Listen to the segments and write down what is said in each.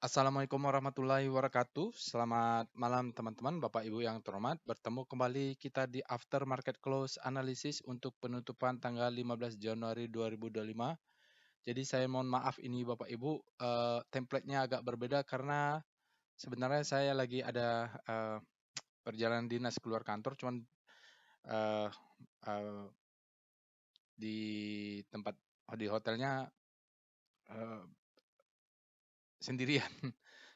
Assalamualaikum warahmatullahi wabarakatuh. Selamat malam teman-teman, Bapak Ibu yang terhormat. Bertemu kembali kita di After Market Close Analysis untuk penutupan tanggal 15 Januari 2025. Jadi saya mohon maaf ini Bapak Ibu, template-nya agak berbeda karena sebenarnya saya lagi ada perjalanan dinas keluar kantor, cuman eh, eh, di tempat di hotelnya eh, sendirian.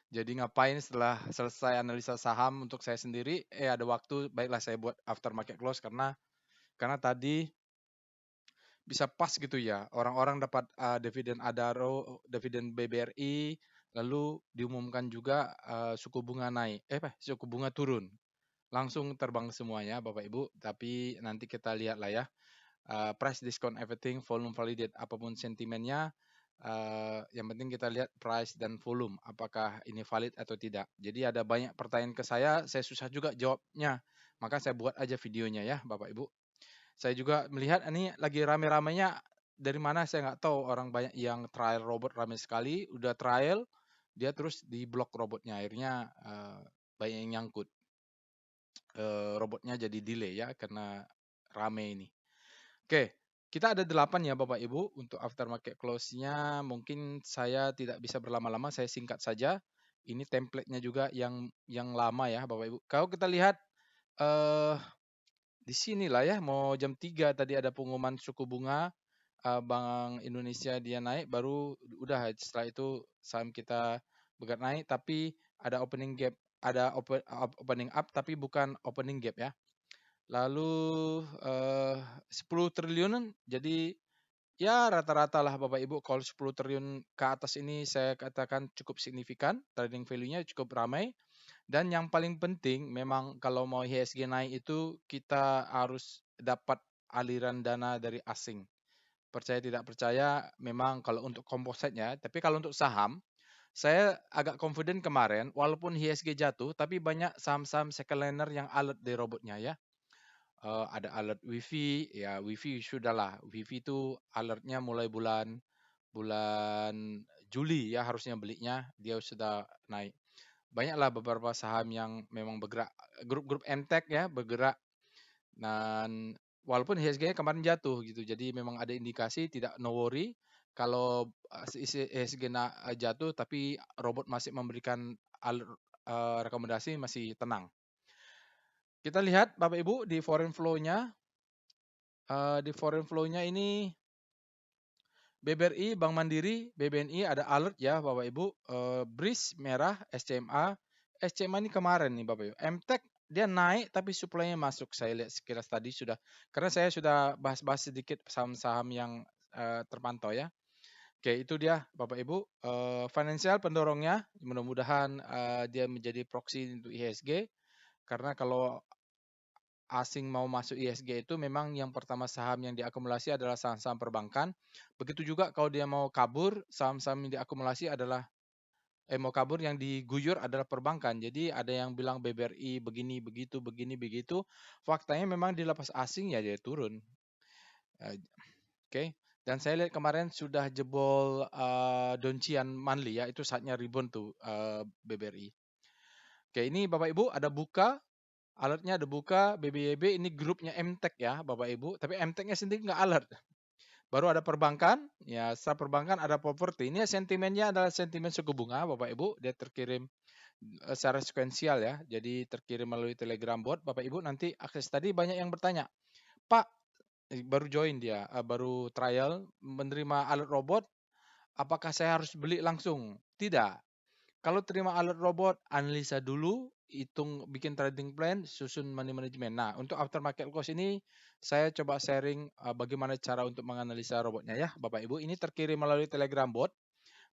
Jadi ngapain setelah selesai analisa saham untuk saya sendiri, ada waktu, baiklah saya buat after market close karena tadi bisa pas gitu ya. Orang-orang dapat dividen Adaro, dividen BBRI, lalu diumumkan juga suku bunga naik, suku bunga turun. Langsung terbang semuanya Bapak Ibu, tapi nanti kita lihat lah ya. Price discount everything, volume validate apapun sentimennya, yang penting kita lihat price dan volume, apakah ini valid atau tidak. Jadi ada banyak pertanyaan ke saya susah juga jawabnya, maka saya buat aja videonya ya Bapak Ibu. Saya juga melihat ini lagi rame-ramenya, dari mana saya nggak tahu, orang banyak yang trial robot rame sekali, udah trial, dia terus di blok robotnya, akhirnya banyak yang nyangkut. Robotnya jadi delay ya, karena rame ini. Oke, kita ada 8 ya Bapak Ibu untuk aftermarket close-nya. Mungkin saya tidak bisa berlama-lama, saya singkat saja. Ini template-nya juga yang lama ya Bapak Ibu. Kalau kita lihat eh di sinilah ya, mau jam 3 tadi ada pengumuman suku bunga Bank Indonesia dia naik, baru udah setelah itu saham kita bergerak naik, tapi ada opening gap, ada opening up tapi bukan opening gap ya. Lalu 10 triliunan, jadi ya rata-rata lah Bapak Ibu, kalau 10 triliun ke atas ini saya katakan cukup signifikan, trading value-nya cukup ramai. Dan yang paling penting memang kalau mau IHSG naik itu kita harus dapat aliran dana dari asing. Percaya tidak percaya, memang kalau untuk kompositnya, tapi kalau untuk saham, saya agak confident kemarin, walaupun IHSG jatuh, tapi banyak saham-saham second liner yang alert di robotnya ya. Ada alert WiFi, ya WiFi sudahlah. WiFi itu alertnya mulai bulan bulan Juli ya harusnya belinya, dia sudah naik. Banyaklah beberapa saham yang memang bergerak, grup-grup MTech ya bergerak, dan walaupun IHSG kemarin jatuh gitu. Jadi memang ada indikasi, tidak, no worry kalau IHSG jatuh tapi robot masih memberikan alert, rekomendasi, masih tenang. Kita lihat Bapak Ibu di foreign flow-nya. Di foreign flow-nya ini BBRI, Bank Mandiri, BBNI ada alert ya Bapak Ibu. BRIS merah, SCMA. SCMA ini kemarin nih Bapak Ibu. MTech dia naik tapi supply-nya masuk. Saya lihat sekilas tadi sudah, karena saya sudah bahas-bahas sedikit saham-saham yang terpantau ya. Oke, itu dia Bapak Ibu. Financial pendorongnya, mudah-mudahan dia menjadi proxy untuk IHSG. Karena kalau asing mau masuk ISG itu memang yang pertama saham yang diakumulasi adalah saham-saham perbankan. Begitu juga kalau dia mau kabur, saham-saham yang diakumulasi adalah mau kabur, yang diguyur adalah perbankan. Jadi ada yang bilang BBRI begini begitu begini begitu. Faktanya memang dilepas asing ya dia turun. Oke. Dan saya lihat kemarin sudah jebol Doncian Manli ya, itu saatnya rebound tuh BBRI. Oke, ini Bapak Ibu ada buka. Alertnya ada buka, BBYB ini grupnya MTech ya Bapak Ibu, tapi MTech-nya sendiri nggak alert. Baru ada perbankan, ya setelah perbankan ada properti. Ini sentimennya adalah sentimen suku bunga Bapak Ibu, dia terkirim secara sekuensial ya, jadi terkirim melalui Telegram bot. Bapak Ibu nanti akses, tadi banyak yang bertanya, Pak, baru join dia, baru trial, menerima alert robot, apakah saya harus beli langsung? Tidak. Kalau terima alert robot, analisa dulu, hitung, bikin trading plan, susun money management. Nah, untuk aftermarket close ini, saya coba sharing bagaimana cara untuk menganalisa robotnya ya, Bapak Ibu. Ini terkirim melalui Telegram bot.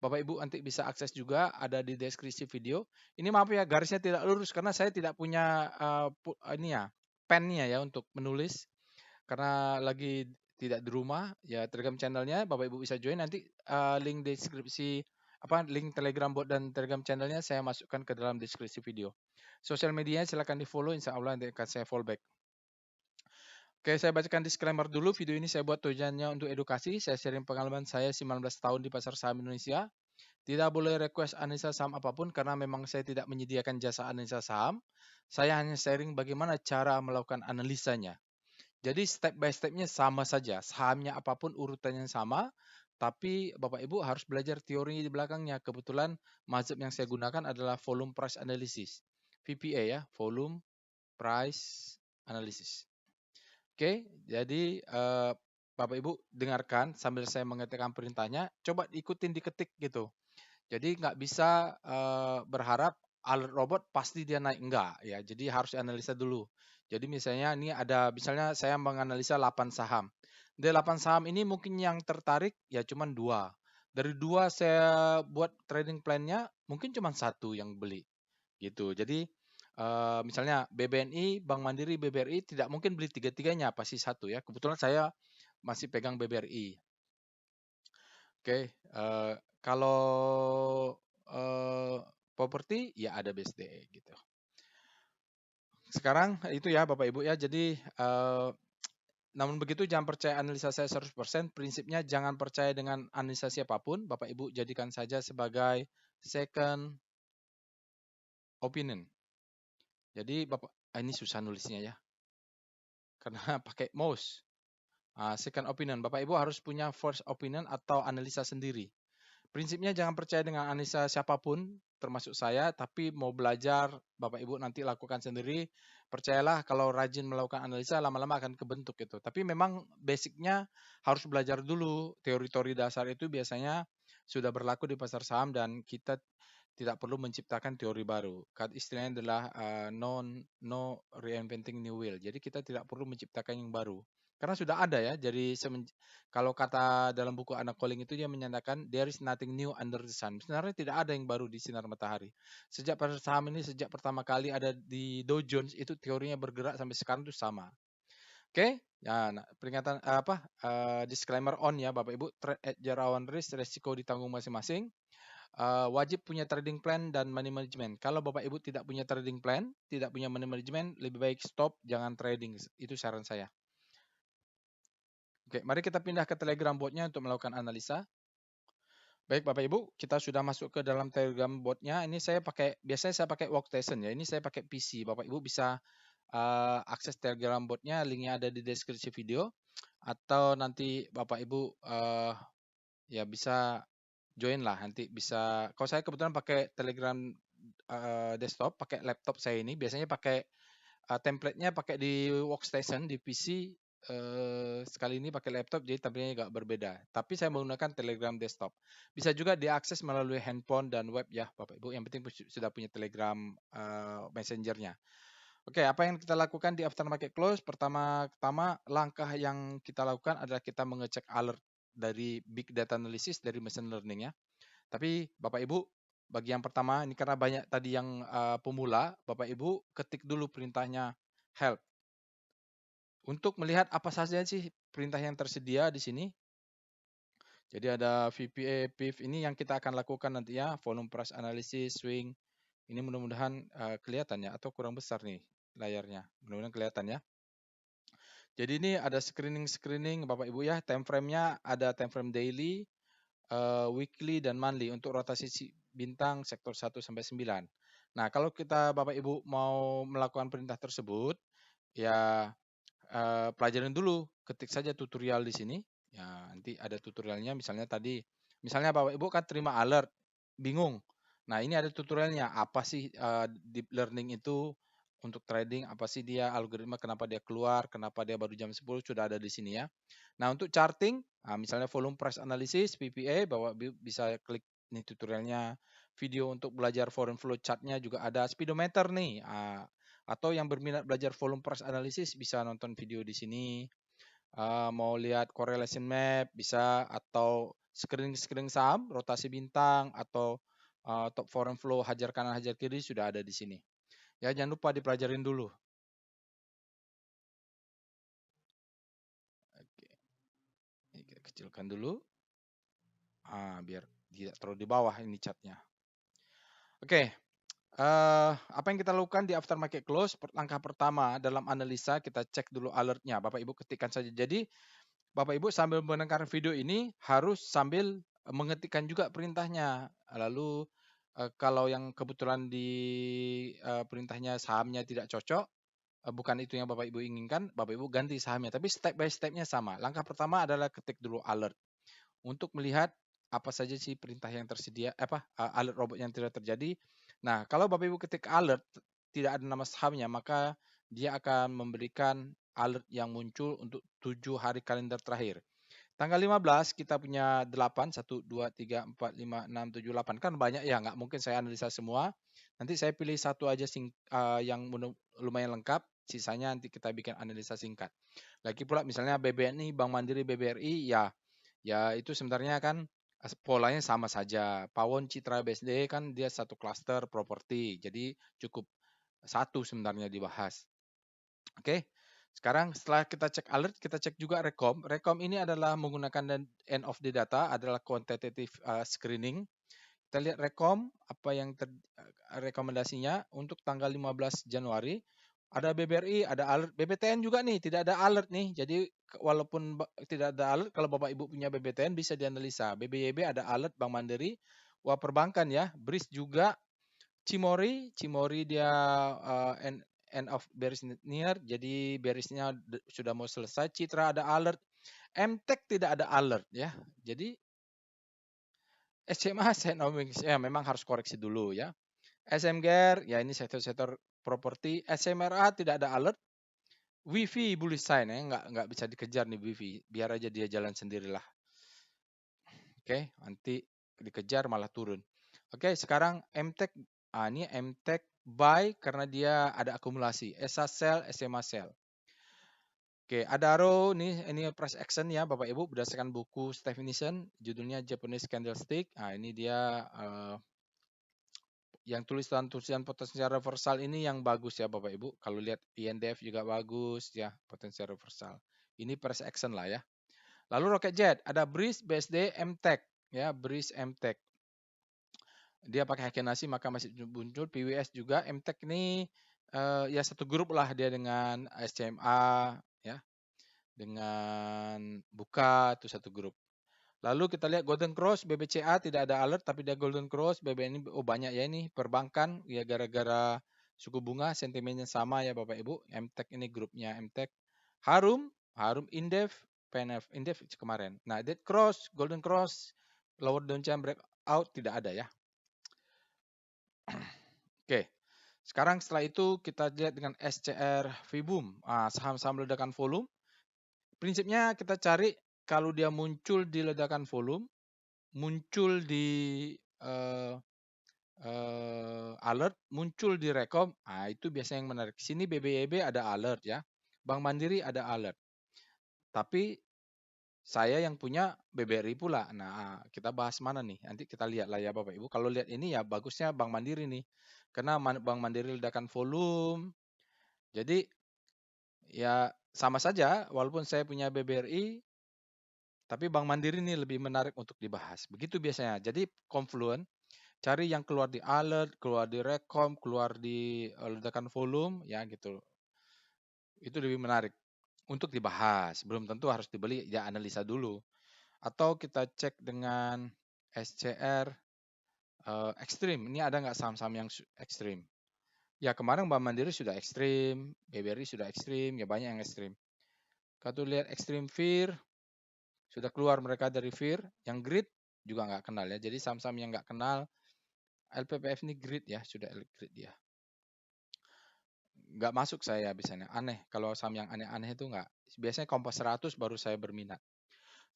Bapak Ibu nanti bisa akses juga, ada di deskripsi video. Ini maaf ya, garisnya tidak lurus karena saya tidak punya ini ya, pennya ya untuk menulis. Karena lagi tidak di rumah, ya Telegram channelnya Bapak Ibu bisa join. Nanti link deskripsi, link Telegram bot dan Telegram channelnya saya masukkan ke dalam deskripsi video. Sosial medianya silakan di follow, insya Allah nanti akan saya follow back. Oke, saya bacakan disclaimer dulu. Video ini saya buat tujuannya untuk edukasi. Saya sharing pengalaman saya 19 tahun di pasar saham Indonesia. Tidak boleh request analisa saham apapun karena memang saya tidak menyediakan jasa analisa saham. Saya hanya sharing bagaimana cara melakukan analisanya. Jadi step by step-nya sama saja. Sahamnya apapun urutannya sama, tapi Bapak Ibu harus belajar teori di belakangnya. Kebetulan mazhab yang saya gunakan adalah volume price analysis. VPA ya, volume price analysis. Oke, jadi Bapak Ibu dengarkan sambil saya mengetikkan perintahnya, coba ikutin diketik gitu. Jadi nggak bisa berharap alert robot pasti dia naik, enggak ya. Jadi harus analisa dulu. Jadi misalnya ini ada, misalnya saya menganalisa 8 saham. Dari 8 saham ini mungkin yang tertarik ya cuma 2. Dari 2 saya buat trading plan-nya mungkin cuma 1 yang beli gitu. Jadi misalnya BBNI, Bank Mandiri, BBRI tidak mungkin beli tiga-tiganya, pasti 1 ya. Kebetulan saya masih pegang BBRI. Oke, kalau properti ya ada BSDE gitu. Sekarang itu ya Bapak Ibu ya. Jadi namun begitu jangan percaya analisa saya 100%. Prinsipnya jangan percaya dengan analisa siapapun. Bapak Ibu jadikan saja sebagai second opinion. Jadi Bapak, ini susah nulisnya ya. Karena pakai mouse. Second opinion. Bapak Ibu harus punya first opinion atau analisa sendiri. Prinsipnya jangan percaya dengan analisa siapapun, termasuk saya, tapi mau belajar, Bapak Ibu nanti lakukan sendiri. Percayalah kalau rajin melakukan analisa, lama-lama akan kebentuk gitu. Tapi memang basicnya harus belajar dulu. Teori-teori dasar itu biasanya sudah berlaku di pasar saham dan kita tidak perlu menciptakan teori baru. Istilahnya adalah no reinventing new wheel. Jadi kita tidak perlu menciptakan yang baru. Karena sudah ada ya. Jadi kalau kata dalam buku Anak Calling itu dia menyatakan there is nothing new under the sun. Sebenarnya tidak ada yang baru di sinar matahari. Sejak pasar saham ini sejak pertama kali ada di Dow Jones itu teorinya bergerak sampai sekarang itu sama. Oke, ya, nah, peringatan disclaimer on ya Bapak Ibu, trade at your own risk, resiko ditanggung masing-masing. Wajib punya trading plan dan money management. Kalau Bapak Ibu tidak punya trading plan, tidak punya money management, lebih baik stop, jangan trading. Itu saran saya. Oke, mari kita pindah ke Telegram botnya untuk melakukan analisa. Baik Bapak Ibu, kita sudah masuk ke dalam Telegram botnya. Ini biasanya saya pakai workstation ya. Ini saya pakai PC. Bapak Ibu bisa akses Telegram botnya, linknya ada di deskripsi video. Atau nanti Bapak Ibu ya bisa join lah, nanti bisa. Kalau saya kebetulan pakai Telegram desktop, pakai laptop saya ini, biasanya pakai template-nya pakai di workstation, di PC. Sekali ini pakai laptop, jadi tampilnya agak berbeda. Tapi saya menggunakan Telegram desktop. Bisa juga diakses melalui handphone dan web ya, Bapak Ibu. Yang penting sudah punya Telegram Messenger-nya. Oke, apa yang kita lakukan di aftermarket close? Pertama, langkah yang kita lakukan adalah kita mengecek alert dari big data analysis dari machine learning ya. Tapi Bapak Ibu, bagi yang pertama ini karena banyak tadi yang pemula, Bapak Ibu ketik dulu perintahnya help. Untuk melihat apa saja sih perintah yang tersedia di sini. Jadi ada VPA, PIV ini yang kita akan lakukan nanti ya, volume price analysis, swing. Ini mudah-mudahan kelihatan ya, atau kurang besar nih layarnya. Mudah-mudahan kelihatan ya. Jadi ini ada screening Bapak Ibu ya, time frame-nya ada time frame daily, weekly dan monthly untuk rotasi bintang sektor 1 sampai 9. Nah, kalau kita Bapak Ibu mau melakukan perintah tersebut, ya pelajarin dulu, ketik saja tutorial di sini. Ya, nanti ada tutorialnya misalnya misalnya Bapak Ibu kan terima alert, bingung. Nah, ini ada tutorialnya, apa sih deep learning itu untuk trading, apa sih dia algoritma, kenapa dia keluar, kenapa dia baru jam 10 sudah ada di sini ya. Nah, untuk charting, misalnya volume price analysis, PPA, Bapak bisa klik nih tutorialnya. Video untuk belajar foreign flow chart-nya juga ada, speedometer nih. Atau yang berminat belajar volume price analysis bisa nonton video di sini. Mau lihat correlation map bisa, atau screening saham, rotasi bintang, atau top foreign flow hajar kanan hajar kiri sudah ada di sini. Ya, jangan lupa dipelajarin dulu. Oke. Ini kita kecilkan dulu. Biar tidak terlalu di bawah ini catnya. Oke. Apa yang kita lakukan di aftermarket close? Langkah pertama dalam analisa kita cek dulu alertnya. Bapak Ibu ketikkan saja. Jadi Bapak Ibu sambil mendengar video ini harus sambil mengetikkan juga perintahnya. Lalu kalau yang kebetulan di perintahnya sahamnya tidak cocok, bukan itu yang Bapak Ibu inginkan, Bapak Ibu ganti sahamnya. Tapi step by step-nya sama. Langkah pertama adalah ketik dulu alert untuk melihat apa saja sih perintah yang tersedia, alert robot yang tidak terjadi. Nah, kalau Bapak Ibu ketik alert tidak ada nama sahamnya, maka dia akan memberikan alert yang muncul untuk 7 hari kalender terakhir. Tanggal 15 kita punya 8, 1, 2, 3, 4, 5, 6, 7, 8. Kan banyak ya, nggak mungkin saya analisa semua. Nanti saya pilih satu aja yang lumayan lengkap, sisanya nanti kita bikin analisa singkat. Lagi pula misalnya BBNI, Bank Mandiri, BBRI, ya itu sebenarnya kan polanya sama saja. Pawon, Citra, BSD kan dia satu klaster properti, jadi cukup satu sebenarnya dibahas. Oke. Sekarang setelah kita cek alert, kita cek juga Rekom. Rekom ini adalah menggunakan end of the data, adalah quantitative screening. Kita lihat Rekom, apa yang rekomendasinya untuk tanggal 15 Januari. Ada BBRI, ada alert. BBTN juga nih, tidak ada alert nih. Jadi walaupun tidak ada alert, kalau Bapak Ibu punya BBTN bisa dianalisa. BBYB ada alert, Bank Mandiri. Wah, perbankan ya. BRIS juga. Cimori dia end of bearish near, jadi bearishnya sudah mau selesai. Citra ada alert, MTEK tidak ada alert ya. Jadi SMA Senomics ya memang harus koreksi dulu ya. SMGR ya ini sektor-sektor properti. SMRA tidak ada alert. Wifi bullish sign ya, nggak bisa dikejar nih Wifi, biar aja dia jalan sendirilah. Oke, nanti dikejar malah turun. Oke, sekarang MTEK. Ini MTEK buy karena dia ada akumulasi. ESA sell, SMA sell. Oke, Adaro ini price action ya Bapak Ibu berdasarkan buku Stephenson, judulnya Japanese Candlestick. Nah, ini dia yang tulisan potensial reversal ini yang bagus ya Bapak Ibu. Kalau lihat INDF juga bagus ya, potensial reversal. Ini price action lah ya. Lalu Rocket Jet, ada BRIS, BSD, MTEK ya, BRIS, MTEK. Dia pakai Heikenhashi maka masih muncul. PWS juga. MTEK ini ya satu grup lah dia dengan SCMA ya, dengan Buka itu satu grup. Lalu kita lihat Golden Cross, BBCA tidak ada alert tapi dia Golden Cross. BBN ini banyak ya ini perbankan ya gara-gara suku bunga sentimennya sama ya Bapak Ibu. MTEK ini grupnya MTEK. Harum Indef, PNF, Indef kemarin. Nah, Dead Cross, Golden Cross, lower downtrend breakout tidak ada ya. Oke, sekarang setelah itu kita lihat dengan SCR Vibum, saham-saham ledakan volume. Prinsipnya kita cari kalau dia muncul di ledakan volume, muncul di alert, muncul di rekom, itu biasanya yang menarik. Sini BBYB ada alert ya, Bank Mandiri ada alert. Tapi saya yang punya BBRI pula. Nah, kita bahas mana nih? Nanti kita lihat lah ya Bapak Ibu. Kalau lihat ini ya bagusnya Bank Mandiri nih. Karena Bank Mandiri ledakan volume. Jadi ya sama saja walaupun saya punya BBRI tapi Bank Mandiri ini lebih menarik untuk dibahas. Begitu biasanya. Jadi confluent cari yang keluar di alert, keluar di rekom, keluar di ledakan volume ya gitu. Itu lebih menarik untuk dibahas. Belum tentu harus dibeli, ya analisa dulu. Atau kita cek dengan SCR ekstrim. Ini ada nggak saham-saham yang ekstrim? Ya kemarin Bank Mandiri sudah ekstrim, BBRI sudah ekstrim, ya banyak yang ekstrim. Kalau lihat ekstrim fear, sudah keluar mereka dari fear. Yang grid juga nggak kenal ya. Jadi saham-saham yang nggak kenal, LPPF ini grid ya, sudah grid ya. Nggak masuk saya biasanya, aneh. Kalau saham yang aneh-aneh itu nggak. Biasanya Kompas 100 baru saya berminat.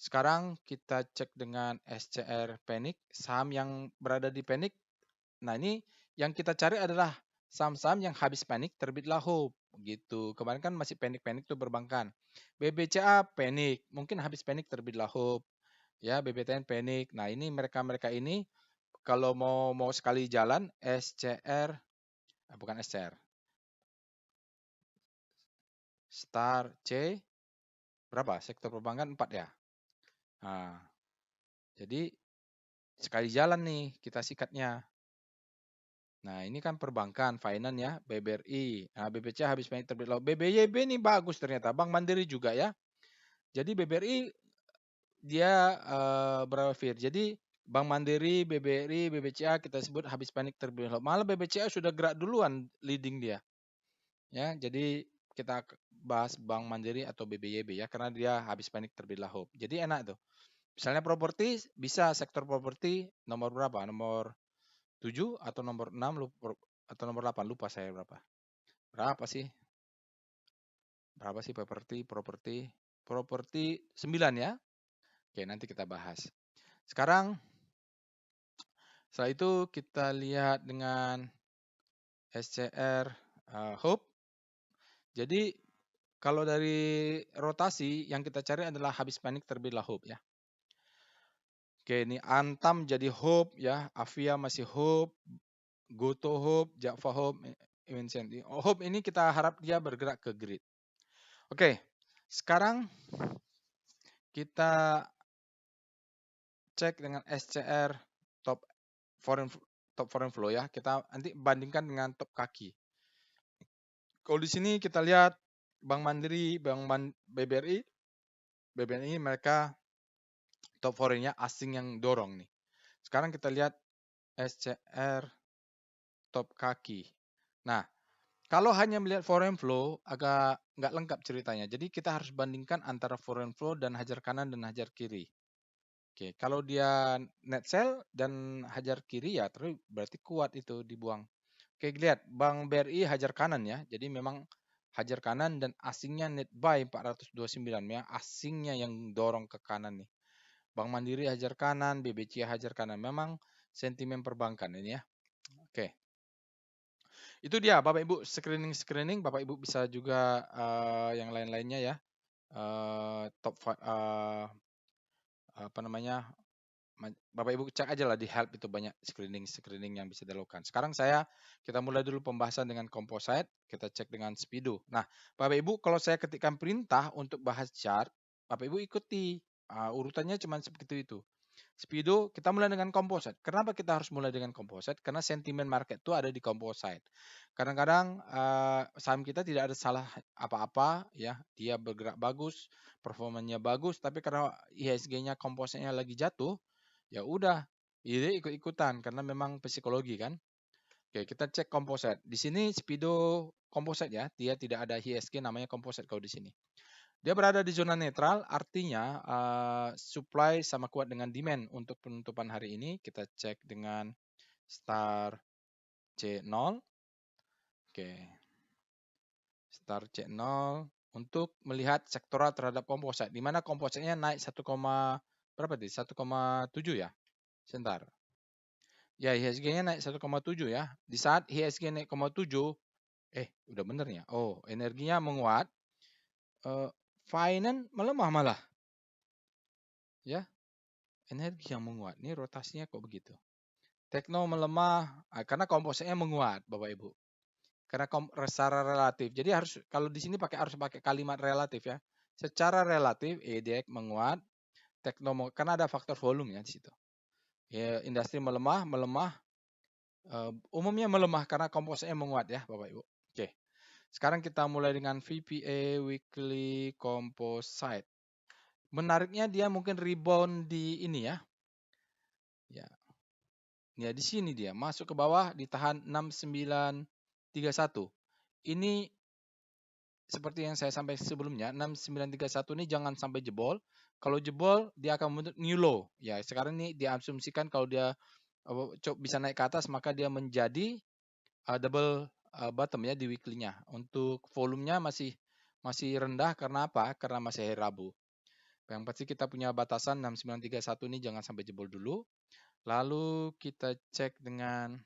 Sekarang kita cek dengan SCR Panic, saham yang berada di Panic. Nah ini yang kita cari adalah saham-saham yang habis panik terbitlah hope gitu. Kemarin kan masih panik-panik tuh perbankan. BBCA panik, mungkin habis panik terbitlah hope. Ya, BBTN panik. Nah, ini mereka-mereka ini kalau mau sekali jalan SCR bukan SCR. Star C berapa? Sektor perbankan 4 ya. Nah, jadi sekali jalan nih kita sikatnya. Nah, ini kan perbankan, finance ya, BBRI. Nah, BBCA habis panik terbit laut. BBYB ini bagus ternyata, Bank Mandiri juga ya. Jadi BBRI dia berapa Fir? Jadi Bank Mandiri, BBRI, BBCA kita sebut habis panik terlebih dahulu. Malah BBCA sudah gerak duluan leading dia. Ya, jadi kita bahas Bank Mandiri atau BBYB ya karena dia habis panik terlebih dahulu. Jadi enak tuh. Misalnya properti bisa sektor properti nomor berapa? Nomor 7 atau nomor 6 atau nomor 8 lupa saya berapa. Berapa sih? Berapa sih properti 9 ya. Oke, nanti kita bahas. Sekarang setelah itu kita lihat dengan SCR Hope. Jadi kalau dari rotasi yang kita cari adalah habis panik terlebih dahulu ya. Oke, ini Antam jadi Hope ya, Avia masih Hope, Goto Hope, Java Hope, Vincent. Hope ini kita harap dia bergerak ke grid. Oke, sekarang kita cek dengan SCR top foreign flow ya. Kita nanti bandingkan dengan top kaki. Kalau di sini kita lihat Bank Mandiri, BBRI mereka top foreign-nya asing yang dorong nih. Sekarang kita lihat SCR top kaki. Nah, kalau hanya melihat foreign flow agak nggak lengkap ceritanya. Jadi kita harus bandingkan antara foreign flow dan hajar kanan dan hajar kiri. Oke, kalau dia net sell dan hajar kiri ya terus berarti kuat itu dibuang. Oke, lihat Bank BRI hajar kanan ya. Jadi memang hajar kanan dan asingnya net buy 429 ya. Asingnya yang dorong ke kanan nih. Bank Mandiri hajar kanan, BBCA hajar kanan. Memang sentimen perbankan ini ya. Oke. Itu dia Bapak Ibu screening Bapak Ibu bisa juga yang lain-lainnya ya. Apa namanya? Bapak Ibu cek aja lah di help itu banyak screening yang bisa dilakukan. Sekarang kita mulai dulu pembahasan dengan composite, kita cek dengan Speedo. Nah, Bapak Ibu kalau saya ketikkan perintah untuk bahas chart, Bapak Ibu ikuti urutannya cuma seperti itu. Speedo kita mulai dengan composite. Kenapa kita harus mulai dengan composite? Karena sentimen market itu ada di composite. Kadang-kadang saham kita tidak ada salah apa-apa ya, dia bergerak bagus, performanya bagus, tapi karena IHSG-nya composite-nya lagi jatuh, ya udah, ide ikut-ikutan karena memang psikologi kan. Oke, kita cek composite. Di sini Speedo composite ya, dia tidak ada IHSG namanya composite kalau di sini. Dia berada di zona netral, artinya supply sama kuat dengan demand untuk penutupan hari ini. Kita cek dengan star C0. Oke. Star C0 untuk melihat sektoral terhadap komposit. Di mana kompositnya naik 1, berapa tadi? 1,7 ya. Sebentar. Ya, IHSG-nya naik 1,7 ya. Di saat IHSG naik 0,7, udah bener ya. Oh, energinya menguat. Finance melemah malah. Ya, energi yang menguat. Ini rotasinya kok begitu. Tekno melemah karena kompositnya menguat, Bapak Ibu. Karena secara relatif. Jadi kalau di sini harus pakai kalimat relatif ya. Secara relatif EDX menguat, Tekno karena ada faktor volume ya di situ. Ya, industri melemah, umumnya melemah karena kompositnya menguat ya, Bapak Ibu. Oke. Sekarang kita mulai dengan VPA Weekly Composite. Menariknya dia mungkin rebound di ini ya. Ya, di sini dia masuk ke bawah ditahan 6931. Ini seperti yang saya sampaikan sebelumnya, 6931 ini jangan sampai jebol. Kalau jebol dia akan membentuk new low. Ya, sekarang ini diasumsikan kalau dia bisa naik ke atas maka dia menjadi double bottom ya di weekly-nya. Untuk volumenya masih rendah karena apa? Karena masih hari Rabu. Yang pasti kita punya batasan 6931 ini jangan sampai jebol dulu. Lalu kita cek dengan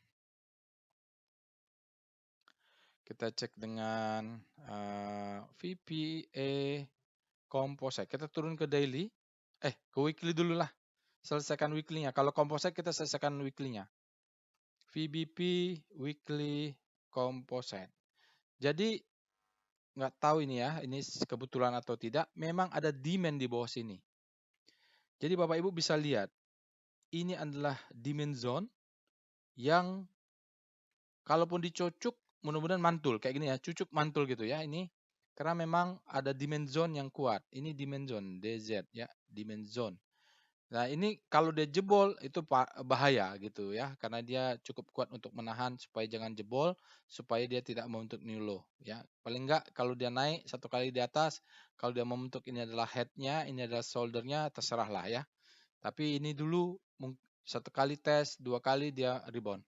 VPA Composite. Kita turun ke daily. Ke weekly dulu lah. Selesaikan weekly-nya. Kalau composite kita selesaikan weekly-nya. VBP Weekly Composite. Jadi nggak tahu ini ya, ini kebetulan atau tidak. Memang ada demand di bawah sini. Jadi Bapak Ibu bisa lihat. Ini adalah demand zone yang kalaupun dicocok mudah-mudahan mantul kayak gini ya, cucuk mantul gitu ya ini karena memang ada demand zone yang kuat. Ini demand zone DZ ya, demand zone. Nah, ini kalau dia jebol itu bahaya gitu ya, karena dia cukup kuat untuk menahan supaya jangan jebol, supaya dia tidak membentuk new low ya. Paling enggak kalau dia naik satu kali di atas, kalau dia membentuk ini adalah head-nya, ini adalah shoulder-nya, terserahlah ya. Tapi ini dulu satu kali tes, dua kali dia rebound.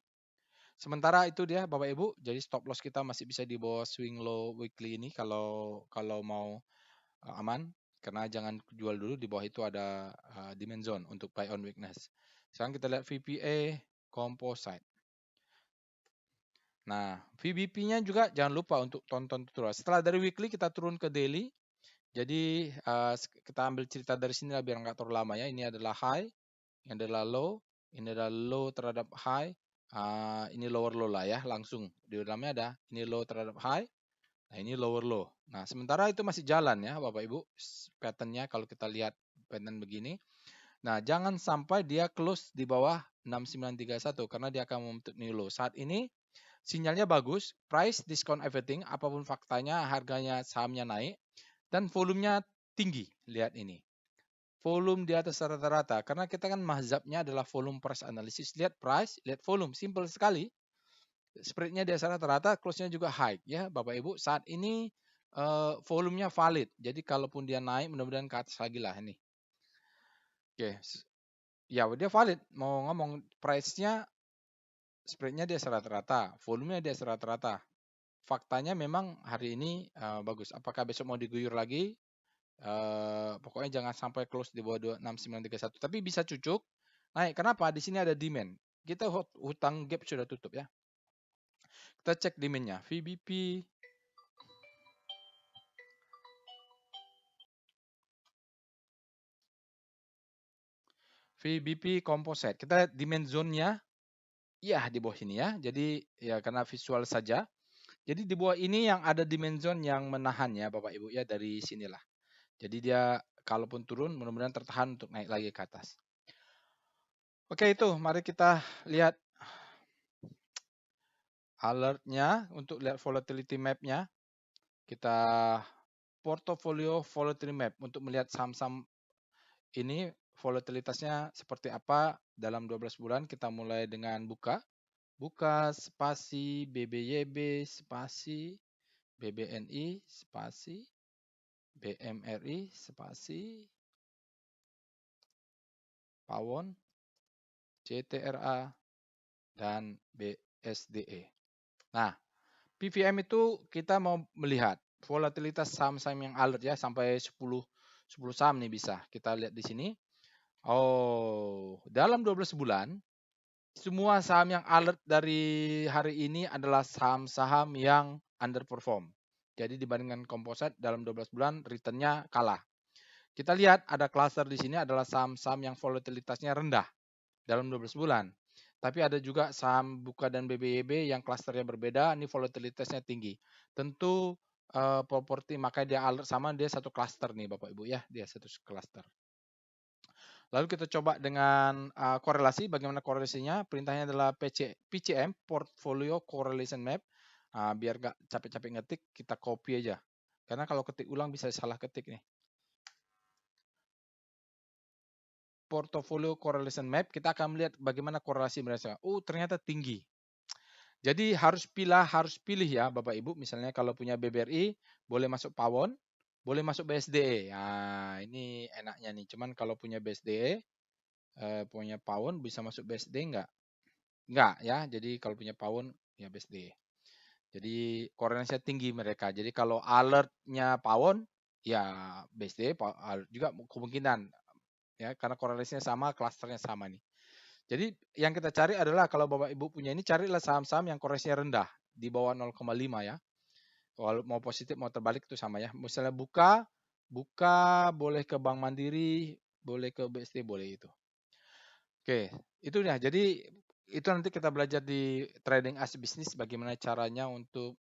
Sementara itu dia Bapak Ibu, jadi stop loss kita masih bisa di bawah swing low weekly ini kalau mau aman, karena jangan jual dulu, di bawah itu ada demand zone untuk buy on weakness. Sekarang kita lihat VPA composite. Nah, VBP-nya juga jangan lupa untuk tonton tutorial. Setelah dari weekly kita turun ke daily. Jadi kita ambil cerita dari sini lah biar nggak terlalu lama ya. Ini adalah high, ini adalah low, ini adalah low terhadap high, ini lower low lah ya, langsung di dalamnya ada ini low terhadap high, nah ini lower low. Nah sementara itu masih jalan ya Bapak Ibu, patternnya kalau kita lihat pattern begini. Nah jangan sampai dia close di bawah 6931 karena dia akan membentuk new low. Saat ini sinyalnya bagus, price discount everything, apapun faktanya harganya sahamnya naik dan volumenya tinggi. Lihat ini, volume di atas rata-rata, karena kita kan mazhabnya adalah volume price analysis. Lihat price, lihat volume, simple sekali. Spreadnya di atas rata-rata, close-nya juga high ya Bapak Ibu. Saat ini volumenya valid, jadi kalaupun dia naik mudah-mudahan ke atas lagi lah ini. Oke, ya dia valid. Mau ngomong price-nya, spreadnya di atas rata-rata, volumenya di atas rata-rata. Faktanya memang hari ini bagus. Apakah besok mau diguyur lagi? Pokoknya jangan sampai close di bawah 26931. Tapi bisa cucuk naik. Kenapa? Di sini ada demand. Kita hutang gap sudah tutup ya. Kita cek demand-nya. VBP composite. Kita lihat demand zone-nya. Ya di bawah sini ya. Jadi ya karena visual saja. Jadi di bawah ini yang ada demand zone yang menahan ya Bapak Ibu ya, dari sinilah. Jadi dia kalaupun turun mudah-mudahan tertahan untuk naik lagi ke atas. Oke itu, mari kita lihat alertnya untuk lihat volatility map-nya. Kita portfolio volatility map untuk melihat saham-saham ini volatilitasnya seperti apa dalam 12 bulan. Kita mulai dengan buka spasi BBYB spasi BBNI spasi BMRI spasi Pawon CTRA dan BSDE. Nah, PVM itu kita mau melihat volatilitas saham-saham yang alert ya, sampai 10 saham nih bisa. Kita lihat di sini. Oh, dalam 12 bulan semua saham yang alert dari hari ini adalah saham-saham yang underperform. Jadi dibandingkan komposit dalam 12 bulan return-nya kalah. Kita lihat ada cluster di sini adalah saham-saham yang volatilitasnya rendah dalam 12 bulan. Tapi ada juga saham Buka dan BBYB yang klasternya berbeda, ini volatilitasnya tinggi. Tentu properti makanya dia alert sama, dia satu klaster nih Bapak Ibu ya, dia satu klaster. Lalu kita coba dengan korelasi, bagaimana korelasinya? Perintahnya adalah PCM, Portfolio Correlation Map. Biar nggak capek-capek ngetik, kita copy aja. Karena kalau ketik ulang bisa salah ketik nih. Portfolio Correlation Map, kita akan melihat bagaimana korelasi mereka. Oh, ternyata tinggi. Jadi harus pilih ya Bapak Ibu. Misalnya kalau punya BBRI, boleh masuk Pawon, boleh masuk BSDE. Nah, ini enaknya nih. Cuman kalau punya BSDE, punya Pawon bisa masuk BSDE enggak? Enggak ya. Jadi kalau punya Pawon ya BSDE. Jadi korelasinya tinggi mereka. Jadi kalau alertnya Pawon, ya BSDE alert juga kemungkinan ya, karena korelasinya sama, klasternya sama nih. Jadi yang kita cari adalah kalau Bapak Ibu punya ini, carilah saham-saham yang korelasinya rendah di bawah 0,5 ya. Kalau mau positif mau terbalik itu sama ya. Misalnya buka boleh ke Bank Mandiri, boleh ke BSD, boleh itu. Oke, itu ya. Jadi itu nanti kita belajar di trading as bisnis bagaimana caranya untuk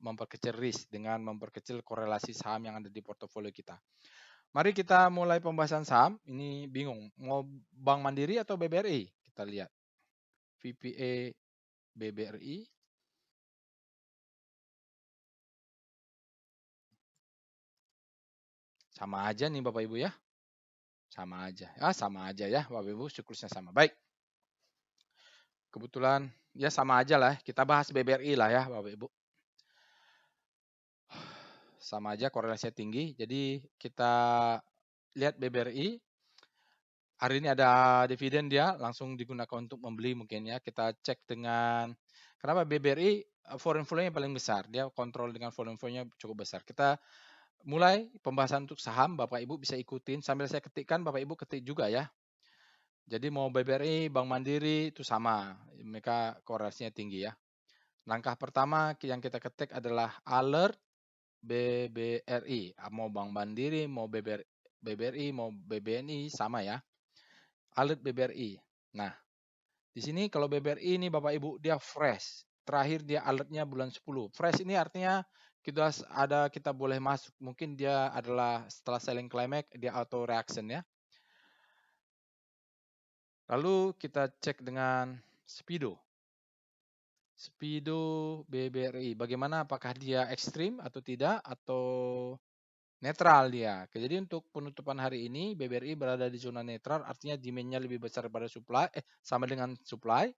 memperkecil risk dengan memperkecil korelasi saham yang ada di portofolio kita. Mari kita mulai pembahasan saham. Ini bingung, mau Bank Mandiri atau BBRI? Kita lihat. VPA BBRI. Sama aja nih Bapak Ibu ya. Sama aja. Sama aja ya, Bapak Ibu, siklusnya sama. Baik. Kebetulan ya sama aja lah. Kita bahas BBRI lah ya, Bapak Ibu. Sama aja korelasinya tinggi. Jadi kita lihat BBRI. Hari ini ada dividen dia langsung digunakan untuk membeli mungkin ya. Kita cek dengan kenapa BBRI foreign flow-nya paling besar. Dia kontrol dengan foreign flow-nya cukup besar. Kita mulai pembahasan untuk saham. Bapak Ibu bisa ikutin sambil saya ketikkan, Bapak Ibu ketik juga ya. Jadi mau BBRI, Bank Mandiri itu sama. Mereka korelasinya tinggi ya. Langkah pertama yang kita ketik adalah alert BBRI. Mau Bank Mandiri, mau BBRI, mau BBNI sama ya. Alert BBRI. Nah, di sini kalau BBRI ini Bapak Ibu dia fresh. Terakhir dia alertnya bulan 10. Fresh ini artinya kita boleh masuk. Mungkin dia adalah setelah selling climax dia auto reaction ya. Lalu kita cek dengan Speedo. Speedo BBRI. Bagaimana, apakah dia ekstrim atau tidak atau netral dia. Jadi untuk penutupan hari ini BBRI berada di zona netral, artinya demand-nya lebih besar daripada supply, sama dengan supply.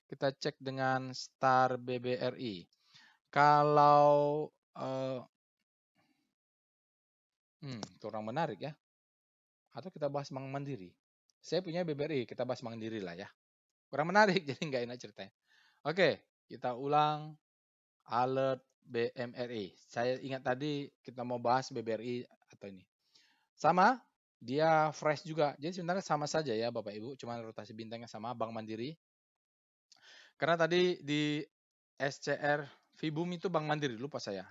Kita cek dengan Star BBRI. Kalau kurang menarik ya. Atau kita bahas Bank Mandiri. Saya punya BBRI, kita bahas Bank Mandiri lah ya. Kurang menarik, jadi nggak enak ceritanya. Oke, kita ulang alert BMRI. Saya ingat tadi kita mau bahas BBRI atau ini. Sama, dia fresh juga. Jadi sebenarnya sama saja ya Bapak Ibu, cuma rotasi bintangnya sama Bank Mandiri. Karena tadi di SCR Vibum itu Bank Mandiri, lupa saya.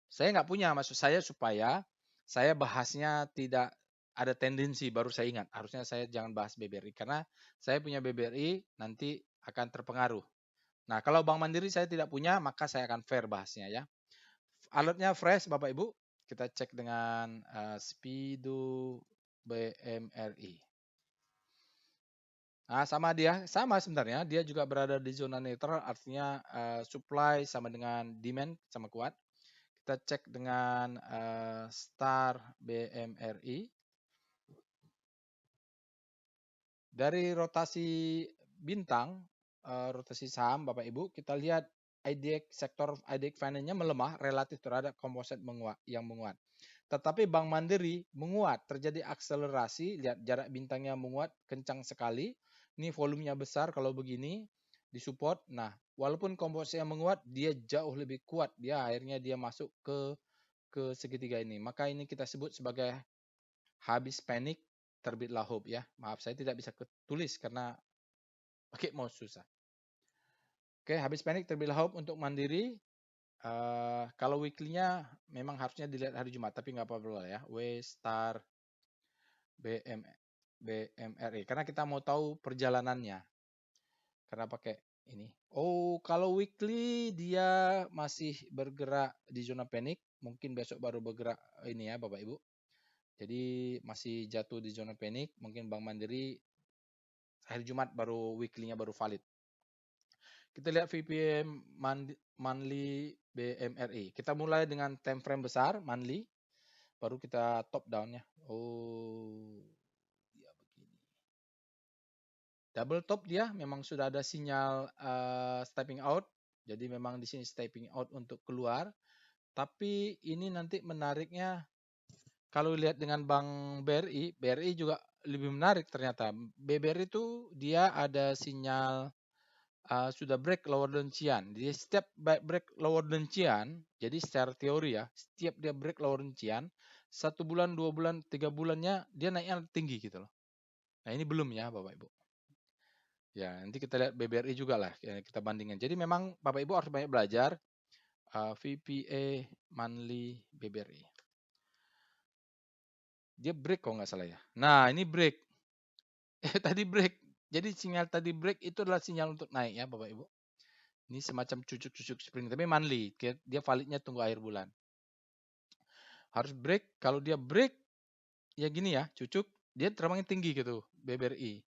Saya nggak punya, maksud saya supaya saya bahasnya tidak ada tendensi, baru saya ingat. Harusnya saya jangan bahas BBRI, karena saya punya BBRI, nanti akan terpengaruh. Nah, kalau Bank Mandiri saya tidak punya, maka saya akan fair bahasnya ya. Alertnya fresh Bapak Ibu. Kita cek dengan Speedo BMRI. Nah, sama sebenarnya. Dia juga berada di zona netral, artinya supply sama dengan demand sama kuat. Kita cek dengan Star BMRI. Dari rotasi bintang, rotasi saham Bapak Ibu, kita lihat sektor IDX Finance-nya melemah relatif terhadap komposit yang menguat. Tetapi Bank Mandiri menguat, terjadi akselerasi, lihat jarak bintangnya menguat, kencang sekali. Ini volumenya besar kalau begini, disupport. Nah, walaupun kompositnya menguat, dia jauh lebih kuat. Akhirnya dia masuk ke segitiga ini. Maka ini kita sebut sebagai habis panik, terbitlah hope ya. Maaf, saya tidak bisa tulis karena pakai mouse susah. Oke, habis panik, terbitlah hope untuk Mandiri. Kalau weekly-nya memang harusnya dilihat hari Jumat, tapi nggak apa-apa ya. W Star BMRI. Karena kita mau tahu perjalanannya. Karena pakai ini. Oh, kalau weekly dia masih bergerak di zona panik. Mungkin besok baru bergerak ini ya Bapak Ibu. Jadi masih jatuh di zona panik. Mungkin Bank Mandiri hari Jumat baru weekly-nya baru valid. Kita lihat VPM monthly BMRI. Kita mulai dengan time frame besar monthly, baru kita top down-nya. Oh, dia begini. Double top dia memang sudah ada sinyal stepping out. Jadi memang di sini stepping out untuk keluar. Tapi ini nanti menariknya kalau lihat dengan Bank BRI, BRI juga lebih menarik ternyata. BBRI itu dia ada sinyal sudah break lower rincian. Jadi setiap break lower rincian, jadi secara teori ya, setiap dia break lower rincian, 1 bulan, 2 bulan, 3 bulannya dia naiknya tinggi gitu loh. Nah ini belum ya Bapak Ibu. Ya nanti kita lihat BBRI juga lah, ya, kita bandingkan. Jadi memang Bapak Ibu harus banyak belajar VPA monthly BBRI. Dia break kok nggak salah ya. Nah ini break. Tadi break. Jadi sinyal tadi break itu adalah sinyal untuk naik ya Bapak Ibu. Ini semacam cucuk-cucuk spring, tapi monthly. Dia validnya tunggu akhir bulan. Harus break. Kalau dia break, ya gini ya, cucuk, dia terbangnya tinggi gitu, BBRI.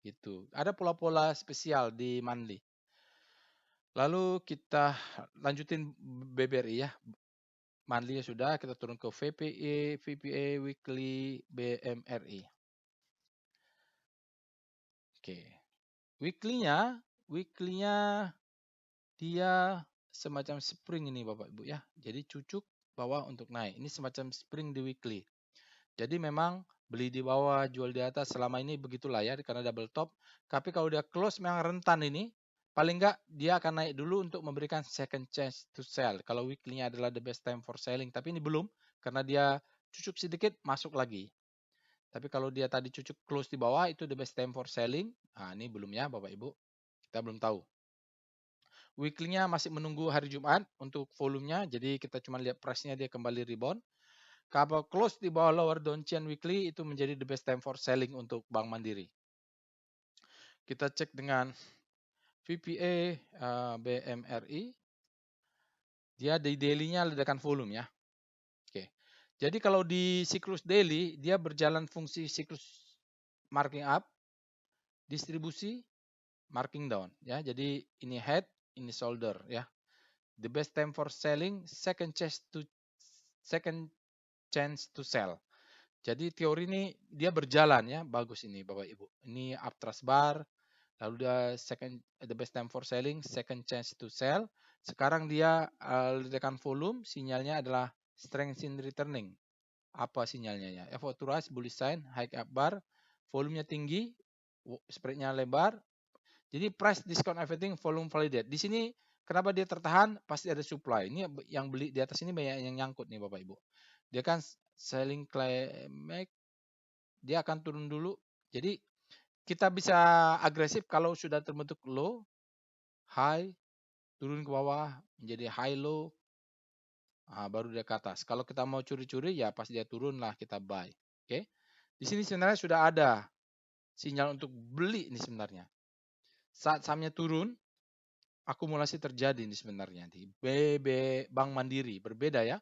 Gitu. Ada pola-pola spesial di monthly. Lalu kita lanjutin BBRI ya. monthly sudah, kita turun ke VPA weekly BMRI. Oke. Weekly-nya dia semacam spring ini Bapak Ibu ya. Jadi cucuk bawah untuk naik. Ini semacam spring di weekly. Jadi memang beli di bawah, jual di atas selama ini begitulah ya karena double top. Tapi kalau dia close memang rentan ini, paling enggak dia akan naik dulu untuk memberikan second chance to sell. Kalau weekly-nya adalah the best time for selling, tapi ini belum karena dia cucuk sedikit masuk lagi. Tapi kalau dia tadi cucuk close di bawah itu the best time for selling. Nah, ini belum ya Bapak Ibu. Kita belum tahu. Weekly-nya masih menunggu hari Jumat untuk volumenya. Jadi kita cuma lihat price-nya dia kembali rebound. Kalau close di bawah lower downtrend weekly itu menjadi the best time for selling untuk Bank Mandiri. Kita cek dengan VPA BMRI. Dia di daily-nya ledakan volume ya. Oke. Jadi kalau di siklus daily dia berjalan fungsi siklus marking up, distribusi, marking down ya. Jadi ini head, ini shoulder ya. The best time for selling, second chance to sell. Jadi teori ini dia berjalan ya, bagus ini Bapak Ibu. Ini uptrust bar, lalu dia the best time for selling, second chance to sell. Sekarang dia ledakan volume, sinyalnya adalah strength in returning. Apa sinyalnya ya? Effort to rise, bullish sign, high up bar, volumenya tinggi, spreadnya lebar. Jadi price discount everything, volume validate. Di sini kenapa dia tertahan? Pasti ada supply. Ini yang beli di atas ini banyak yang nyangkut nih Bapak Ibu. Dia kan selling climax, dia akan turun dulu. Jadi kita bisa agresif kalau sudah terbentuk low, high, turun ke bawah menjadi high low, baru dia ke atas. Kalau kita mau curi-curi ya pas dia turun lah kita buy. Oke. Di sini sebenarnya sudah ada sinyal untuk beli ini sebenarnya. Saat sahamnya turun, akumulasi terjadi ini sebenarnya di Bank Mandiri. Berbeda ya.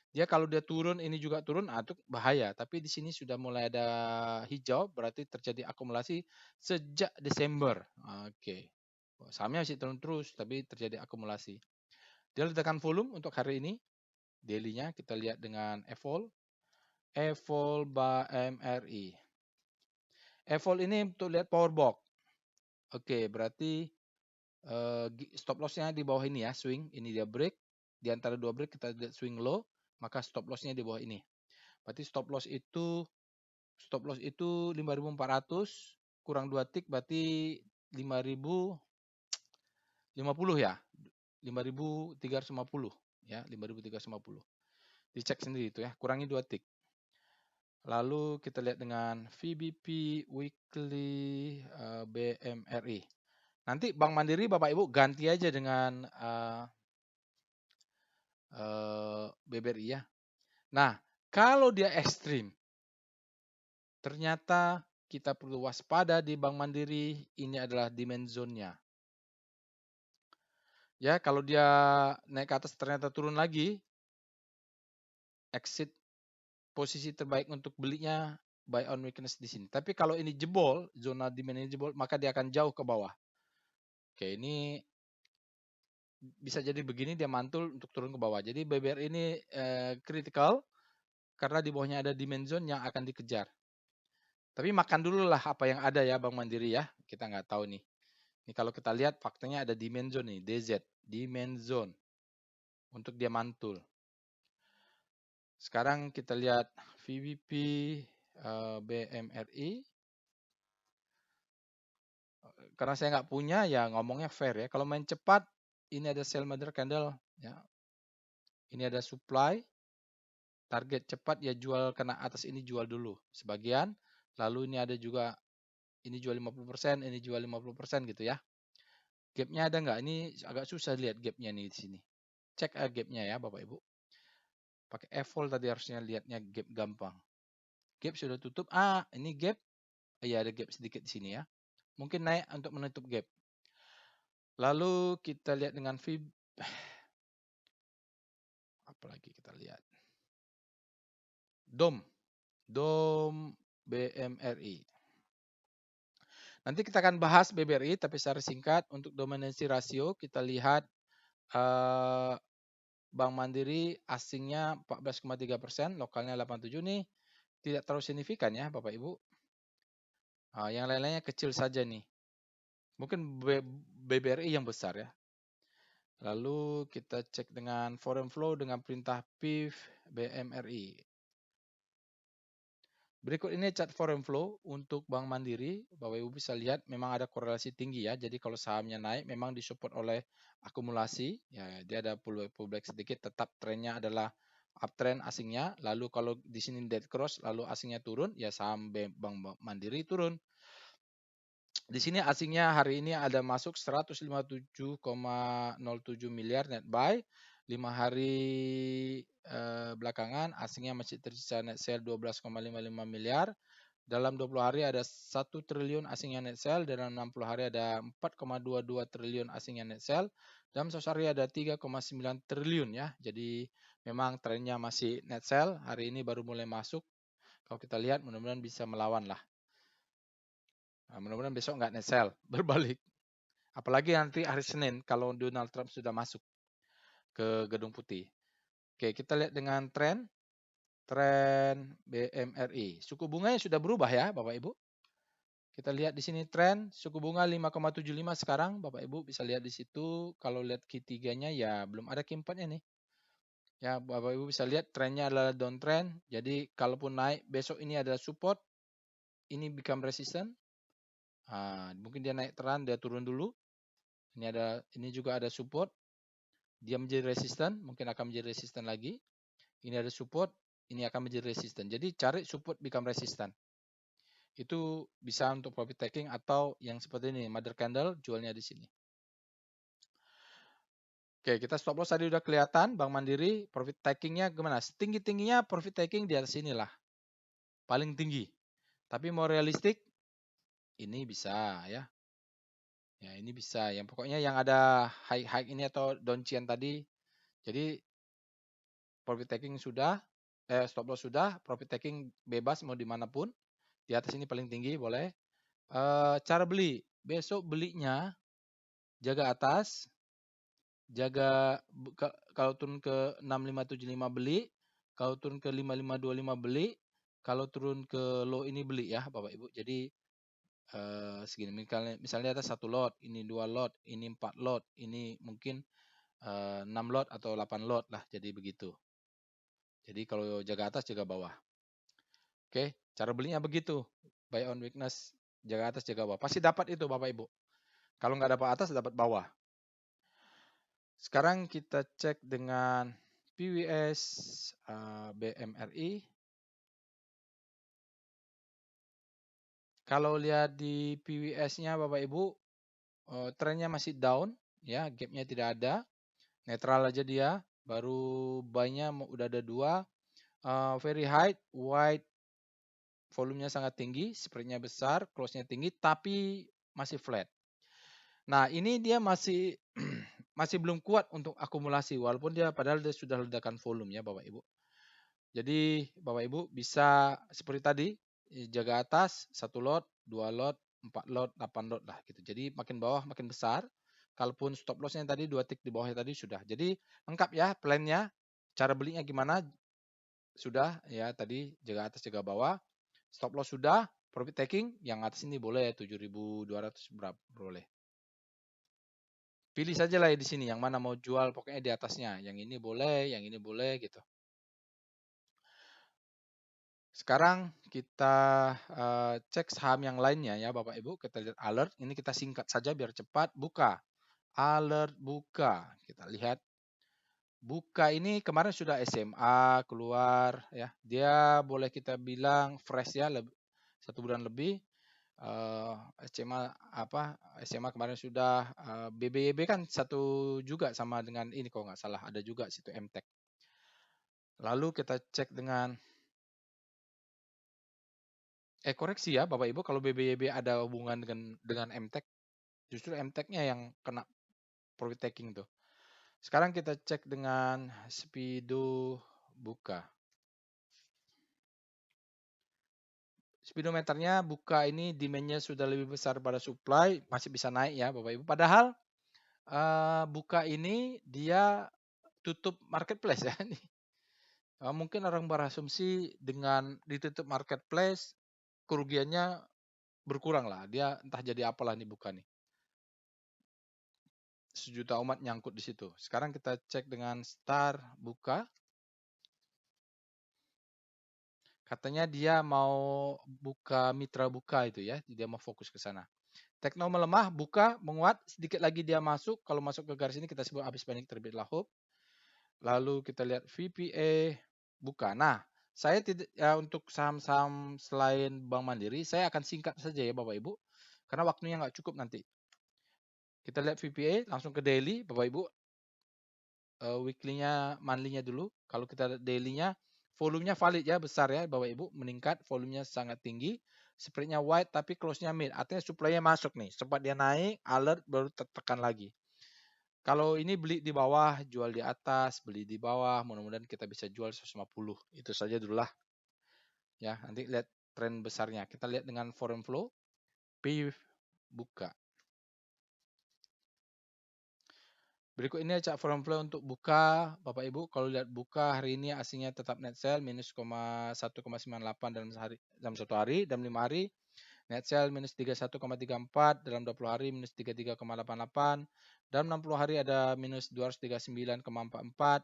Dia kalau dia turun, ini juga turun, itu bahaya. Tapi di sini sudah mulai ada hijau, berarti terjadi akumulasi sejak Desember. Oke. Sahamnya masih turun terus, tapi terjadi akumulasi. Dia letakkan volume untuk hari ini. Daily-nya kita lihat dengan EVOL. EVOL MRI. EVOL ini untuk lihat power box. Oke, berarti stop loss-nya di bawah ini ya, swing. Ini dia break. Di antara dua break kita lihat swing low, maka stop loss-nya di bawah ini. Berarti stop loss itu 5.400 kurang 2 tick berarti 5.050 ya. 5.350 ya, 5.350. Dicek sendiri itu ya, kurangi 2 tick. Lalu kita lihat dengan VBP weekly BMRI. Nanti Bank Mandiri Bapak Ibu ganti aja dengan BBRI ya. Nah, kalau dia ekstrim, ternyata kita perlu waspada di Bank Mandiri, ini adalah demand zone-nya. Ya, kalau dia naik ke atas ternyata turun lagi, exit posisi terbaik untuk belinya buy on weakness di sini. Tapi kalau ini jebol, zona demand ini jebol, maka dia akan jauh ke bawah. Oke, ini bisa jadi begini dia mantul untuk turun ke bawah. Jadi BBR ini critical karena di bawahnya ada demand zone yang akan dikejar. Tapi makan dulu lah apa yang ada ya Bank Mandiri ya. Kita nggak tahu nih. Ini kalau kita lihat faktanya ada demand zone nih, DZ, demand zone untuk dia mantul. Sekarang kita lihat VBP BMRI. Karena saya nggak punya ya ngomongnya fair ya. Kalau main cepat ini ada sell mother candle ya. Ini ada supply. Target cepat ya jual kena atas ini jual dulu sebagian. Lalu ini ada juga ini jual 50%, ini jual 50% gitu ya. Gapnya ada nggak? Ini agak susah lihat gapnya nih di sini. Cek gapnya ya Bapak Ibu. Pakai EVOL tadi harusnya lihatnya gap gampang. Gap sudah tutup. Ini gap. Iya ada gap sedikit di sini ya. Mungkin naik untuk menutup gap. Lalu kita lihat dengan VIB. Apalagi kita lihat. DOM BMRI. Nanti kita akan bahas BBRI, tapi secara singkat untuk dominansi rasio kita lihat Bank Mandiri asingnya 14,3%, lokalnya 87 nih. Tidak terlalu signifikan ya Bapak Ibu. Yang lain-lainnya kecil saja nih. Mungkin BBRI yang besar ya. Lalu kita cek dengan foreign flow dengan perintah PIF BMRI. Berikut ini chart foreign flow untuk Bank Mandiri. Bapak Ibu bisa lihat memang ada korelasi tinggi ya. Jadi kalau sahamnya naik memang disupport oleh akumulasi. Ya, dia ada pullback sedikit, tetap trennya adalah uptrend asingnya. Lalu kalau di sini dead cross lalu asingnya turun, ya saham Bank Mandiri turun. Di sini asingnya hari ini ada masuk 157,07 miliar net buy. 5 hari belakangan asingnya masih tersisa net sell 12,55 miliar. Dalam 20 hari ada 1 triliun asingnya net sell, dalam 60 hari ada 4,22 triliun asingnya net sell, dalam 100 hari ada 3,9 triliun ya. Jadi memang trennya masih net sell, hari ini baru mulai masuk. Kalau kita lihat mudah-mudahan bisa melawan lah. Mudah-mudahan besok nggak net sell, berbalik. Apalagi nanti hari Senin kalau Donald Trump sudah masuk ke Gedung Putih. Oke, kita lihat dengan tren BMRI. Suku bunganya sudah berubah ya, Bapak Ibu. Kita lihat di sini tren suku bunga 5,75 sekarang, Bapak Ibu bisa lihat di situ. Kalau lihat Q3-nya ya belum ada Q4-nya nih. Ya, Bapak Ibu bisa lihat trennya adalah downtrend. Jadi kalaupun naik besok ini adalah support, ini become resistant. Mungkin dia naik terang, dia turun dulu. Ini juga ada support. Dia menjadi resistant, mungkin akan menjadi resistant lagi. Ini ada support, ini akan menjadi resistant. Jadi cari support become resistant. Itu bisa untuk profit taking atau yang seperti ini, mother candle, jualnya di sini. Oke, kita stop loss tadi udah kelihatan, Bank Mandiri, profit takingnya gimana? Tinggi-tingginya profit taking di atas sinilah. Paling tinggi. Tapi mau realistik, ini bisa ya. Ya, ini bisa. Yang pokoknya yang ada high ini atau downtrend tadi. Jadi profit taking sudah, stop loss sudah, profit taking bebas mau dimanapun. Di atas ini paling tinggi boleh. Cara beli, besok belinya jaga atas, jaga kalau turun ke 6575 beli, kalau turun ke 5525 beli, kalau turun ke low ini beli ya Bapak Ibu. Jadi segini misalnya ada 1 lot, ini 2 lot, ini 4 lot, ini mungkin 6 lot atau 8 lot lah, jadi begitu. Jadi kalau jaga atas jaga bawah. Oke, cara belinya begitu. Buy on weakness, jaga atas jaga bawah. Pasti dapat itu Bapak Ibu. Kalau nggak dapat atas dapat bawah. Sekarang kita cek dengan PWS BMRI. Kalau lihat di PWS-nya Bapak Ibu, trennya masih down, ya, gap-nya tidak ada, netral aja dia, baru buy-nya udah ada 2, very high, wide, volumenya sangat tinggi, spread-nya besar, close-nya tinggi, tapi masih flat. Nah, ini dia masih masih belum kuat untuk akumulasi, walaupun padahal dia sudah ledakan volume ya Bapak Ibu. Jadi Bapak Ibu bisa seperti tadi, jaga atas 1 lot, 2 lot, 4 lot, 8 lot lah gitu. Jadi makin bawah makin besar. Kalaupun stop loss-nya tadi 2 tick di bawahnya tadi sudah. Jadi lengkap ya plan-nya. Cara belinya gimana? Sudah ya tadi jaga atas jaga bawah. Stop loss sudah, profit taking yang atas ini boleh 7.200 berapa boleh. Pilih saja lah di sini yang mana mau jual pokoknya di atasnya. Yang ini boleh gitu. Sekarang kita cek saham yang lainnya ya Bapak Ibu. Kita lihat alert. Ini kita singkat saja biar cepat. Buka. Alert buka. Kita lihat. Buka ini kemarin sudah SMA keluar ya. Dia boleh kita bilang fresh ya. 1 bulan lebih. SMA kemarin sudah. BBYB kan satu juga sama dengan ini kalau nggak salah. Ada juga situ MTech. Lalu kita cek dengan koreksi ya Bapak Ibu, kalau BBYB ada hubungan dengan MTech, justru MTech-nya yang kena profit taking tuh. Sekarang kita cek dengan Speedo buka. Speedometernya buka ini demand-nya sudah lebih besar pada supply, masih bisa naik ya Bapak Ibu. Padahal buka ini dia tutup marketplace ya ini. Mungkin orang berasumsi dengan ditutup marketplace kerugiannya berkurang lah. Dia entah jadi apalah nih buka nih. 1 juta umat nyangkut di situ. Sekarang kita cek dengan Star buka. Katanya dia mau buka mitra buka itu ya. Dia mau fokus ke sana. Tekno melemah, buka, menguat. Sedikit lagi dia masuk. Kalau masuk ke garis ini kita sebut habis panik terbitlah hope. Lalu kita lihat VPA buka. Nah, saya tidak ya untuk saham-saham selain Bank Mandiri, saya akan singkat saja ya Bapak Ibu, karena waktunya nggak cukup nanti. Kita lihat VPA, langsung ke daily, Bapak Ibu. Weekly-nya, monthly-nya dulu. Kalau kita lihat daily-nya, volumenya valid ya, besar ya Bapak Ibu, meningkat, volumenya sangat tinggi. Spread-nya wide tapi close-nya mid, artinya supply-nya masuk nih. Sempat dia naik, alert, baru tertekan lagi. Kalau ini beli di bawah, jual di atas, beli di bawah, mudah-mudahan kita bisa jual 150. Itu saja dulu lah. Ya, nanti lihat tren besarnya. Kita lihat dengan foreign flow. P buka. Berikut ini chart foreign flow untuk buka, Bapak Ibu. Kalau lihat buka hari ini asingnya tetap net sell minus 1,98 dalam satu hari, dalam 5 hari. Net sell minus 31,34, dalam 20 hari minus 33,88, dalam 60 hari ada minus 239,44,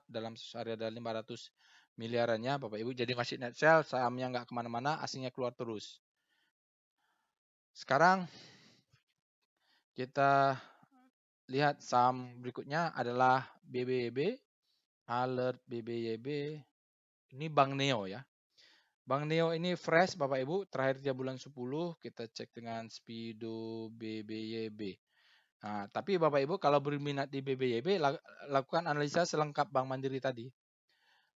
dalam 1 hari ada 500 miliarannya Bapak Ibu. Jadi masih net sell, sahamnya nggak kemana-mana, asingnya keluar terus. Sekarang kita lihat saham berikutnya adalah BBYB, alert BBYB, ini Bank Neo ya. Bank Neo ini fresh Bapak Ibu, terakhir dia bulan 10, kita cek dengan Speedo BBYB. Nah, tapi Bapak Ibu kalau berminat di BBYB, lakukan analisa selengkap Bank Mandiri tadi.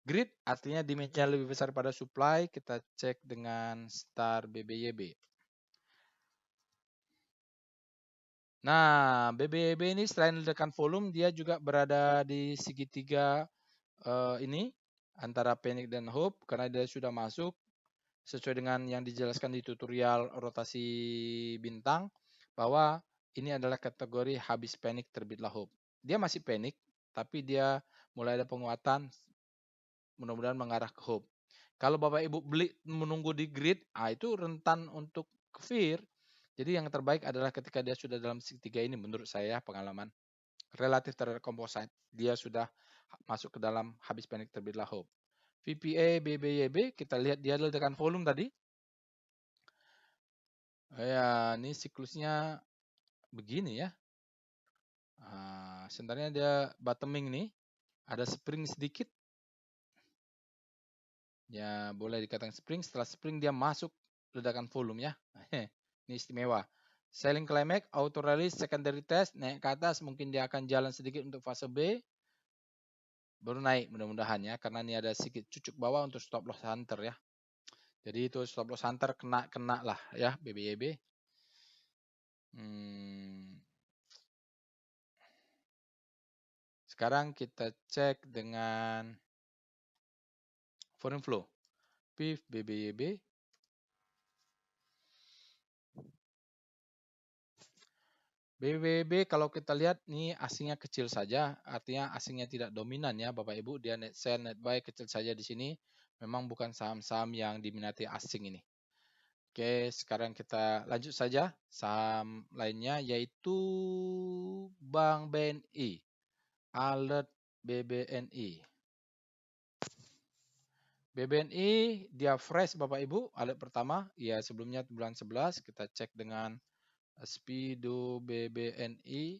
Grid artinya demand-nya lebih besar pada supply, kita cek dengan Star BBYB. Nah, BBYB ini selain ledakan volume, dia juga berada di segitiga ini, antara panic dan hope, karena dia sudah masuk sesuai dengan yang dijelaskan di tutorial rotasi bintang, bahwa ini adalah kategori habis panic terbitlah hope. Dia masih panic, tapi dia mulai ada penguatan, mudah-mudahan mengarah ke hope. Kalau Bapak Ibu beli menunggu di grid, itu rentan untuk fear. Jadi yang terbaik adalah ketika dia sudah dalam segitiga ini, menurut saya pengalaman relatif terhadap composite, dia sudah masuk ke dalam habis panic terbitlah hope. VPA, BBYB, kita lihat dia ledakan volume tadi. Ya, ini siklusnya begini ya. Sebenarnya dia bottoming nih, ada spring sedikit. Ya, boleh dikatakan spring. Setelah spring dia masuk ledakan volume ya. Ini istimewa. Selling climax, auto release, secondary test, naik ke atas, mungkin dia akan jalan sedikit untuk fase B. Baru naik mudah-mudahan ya, karena ini ada sedikit cucuk bawah untuk stop loss hunter ya. Jadi itu stop loss hunter kena lah ya BBYB. Sekarang kita cek dengan foreign flow. PIF BBYB. BBYB kalau kita lihat nih asingnya kecil saja, artinya asingnya tidak dominan ya Bapak Ibu, dia net sell, net buy kecil saja di sini. Memang bukan saham-saham yang diminati asing ini. Oke, sekarang kita lanjut saja saham lainnya yaitu Bank BNI. Alert BBNI. BBNI dia fresh Bapak Ibu, alert pertama, ya sebelumnya bulan 11 kita cek dengan Speedo BBNI.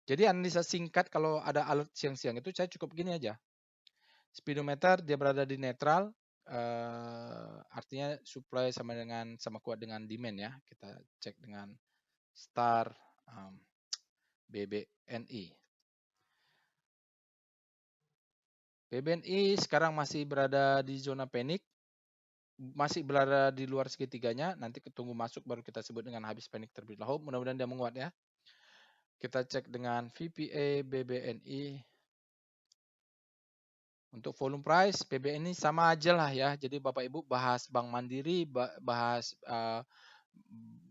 Jadi analisa singkat kalau ada alert siang-siang itu saya cukup gini aja. Speedometer dia berada di netral, artinya supply sama kuat dengan demand ya. Kita cek dengan Star BBNI. BBNI sekarang masih berada di zona panik, masih berada di luar segitiganya. Nanti ketunggu masuk baru kita sebut dengan habis panik terbitlah hope. Mudah-mudahan dia menguat ya. Kita cek dengan VPA BBNI. Untuk volume price BBNI sama aja lah ya. Jadi Bapak Ibu bahas Bank Mandiri, bahas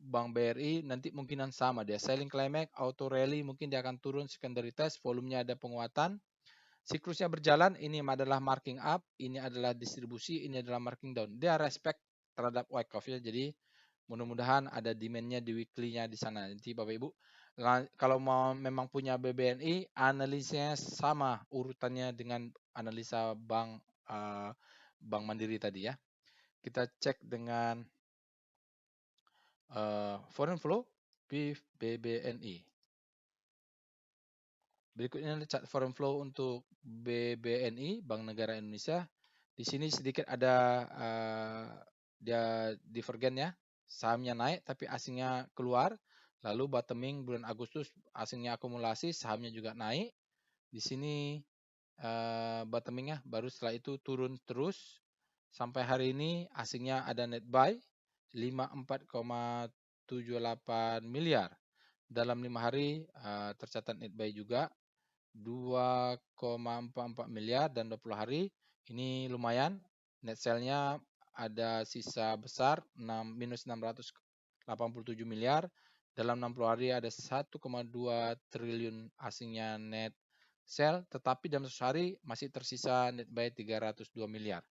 Bank BRI, nanti mungkinan sama dia. Selling climax, auto rally mungkin dia akan turun secondary test, volumenya ada penguatan. Siklusnya berjalan, ini adalah marking up, ini adalah distribusi, ini adalah marking down. Dia respect terhadap Wyckoff ya. Jadi mudah-mudahan ada demand-nya di weekly-nya di sana. Nanti Bapak Ibu, kalau mau memang punya BBNI, analisanya sama urutannya dengan analisa Bank Mandiri tadi ya. Kita cek dengan foreign flow BBNI. Berikutnya chart foreign flow untuk BBNI, Bank Negara Indonesia. Di sini sedikit ada dia divergen ya. Sahamnya naik tapi asingnya keluar. Lalu bottoming bulan Agustus asingnya akumulasi, sahamnya juga naik. Di sini bottomingnya baru setelah itu turun terus. Sampai hari ini asingnya ada net buy 54,78 miliar. Dalam 5 hari tercatat net buy juga 2,44 miliar dan 20 hari ini lumayan. Net sale-nya ada sisa besar minus 687 miliar. Dalam 60 hari ada 1,2 triliun asingnya net sell, tetapi dalam 1 hari masih tersisa net buy 302 miliar.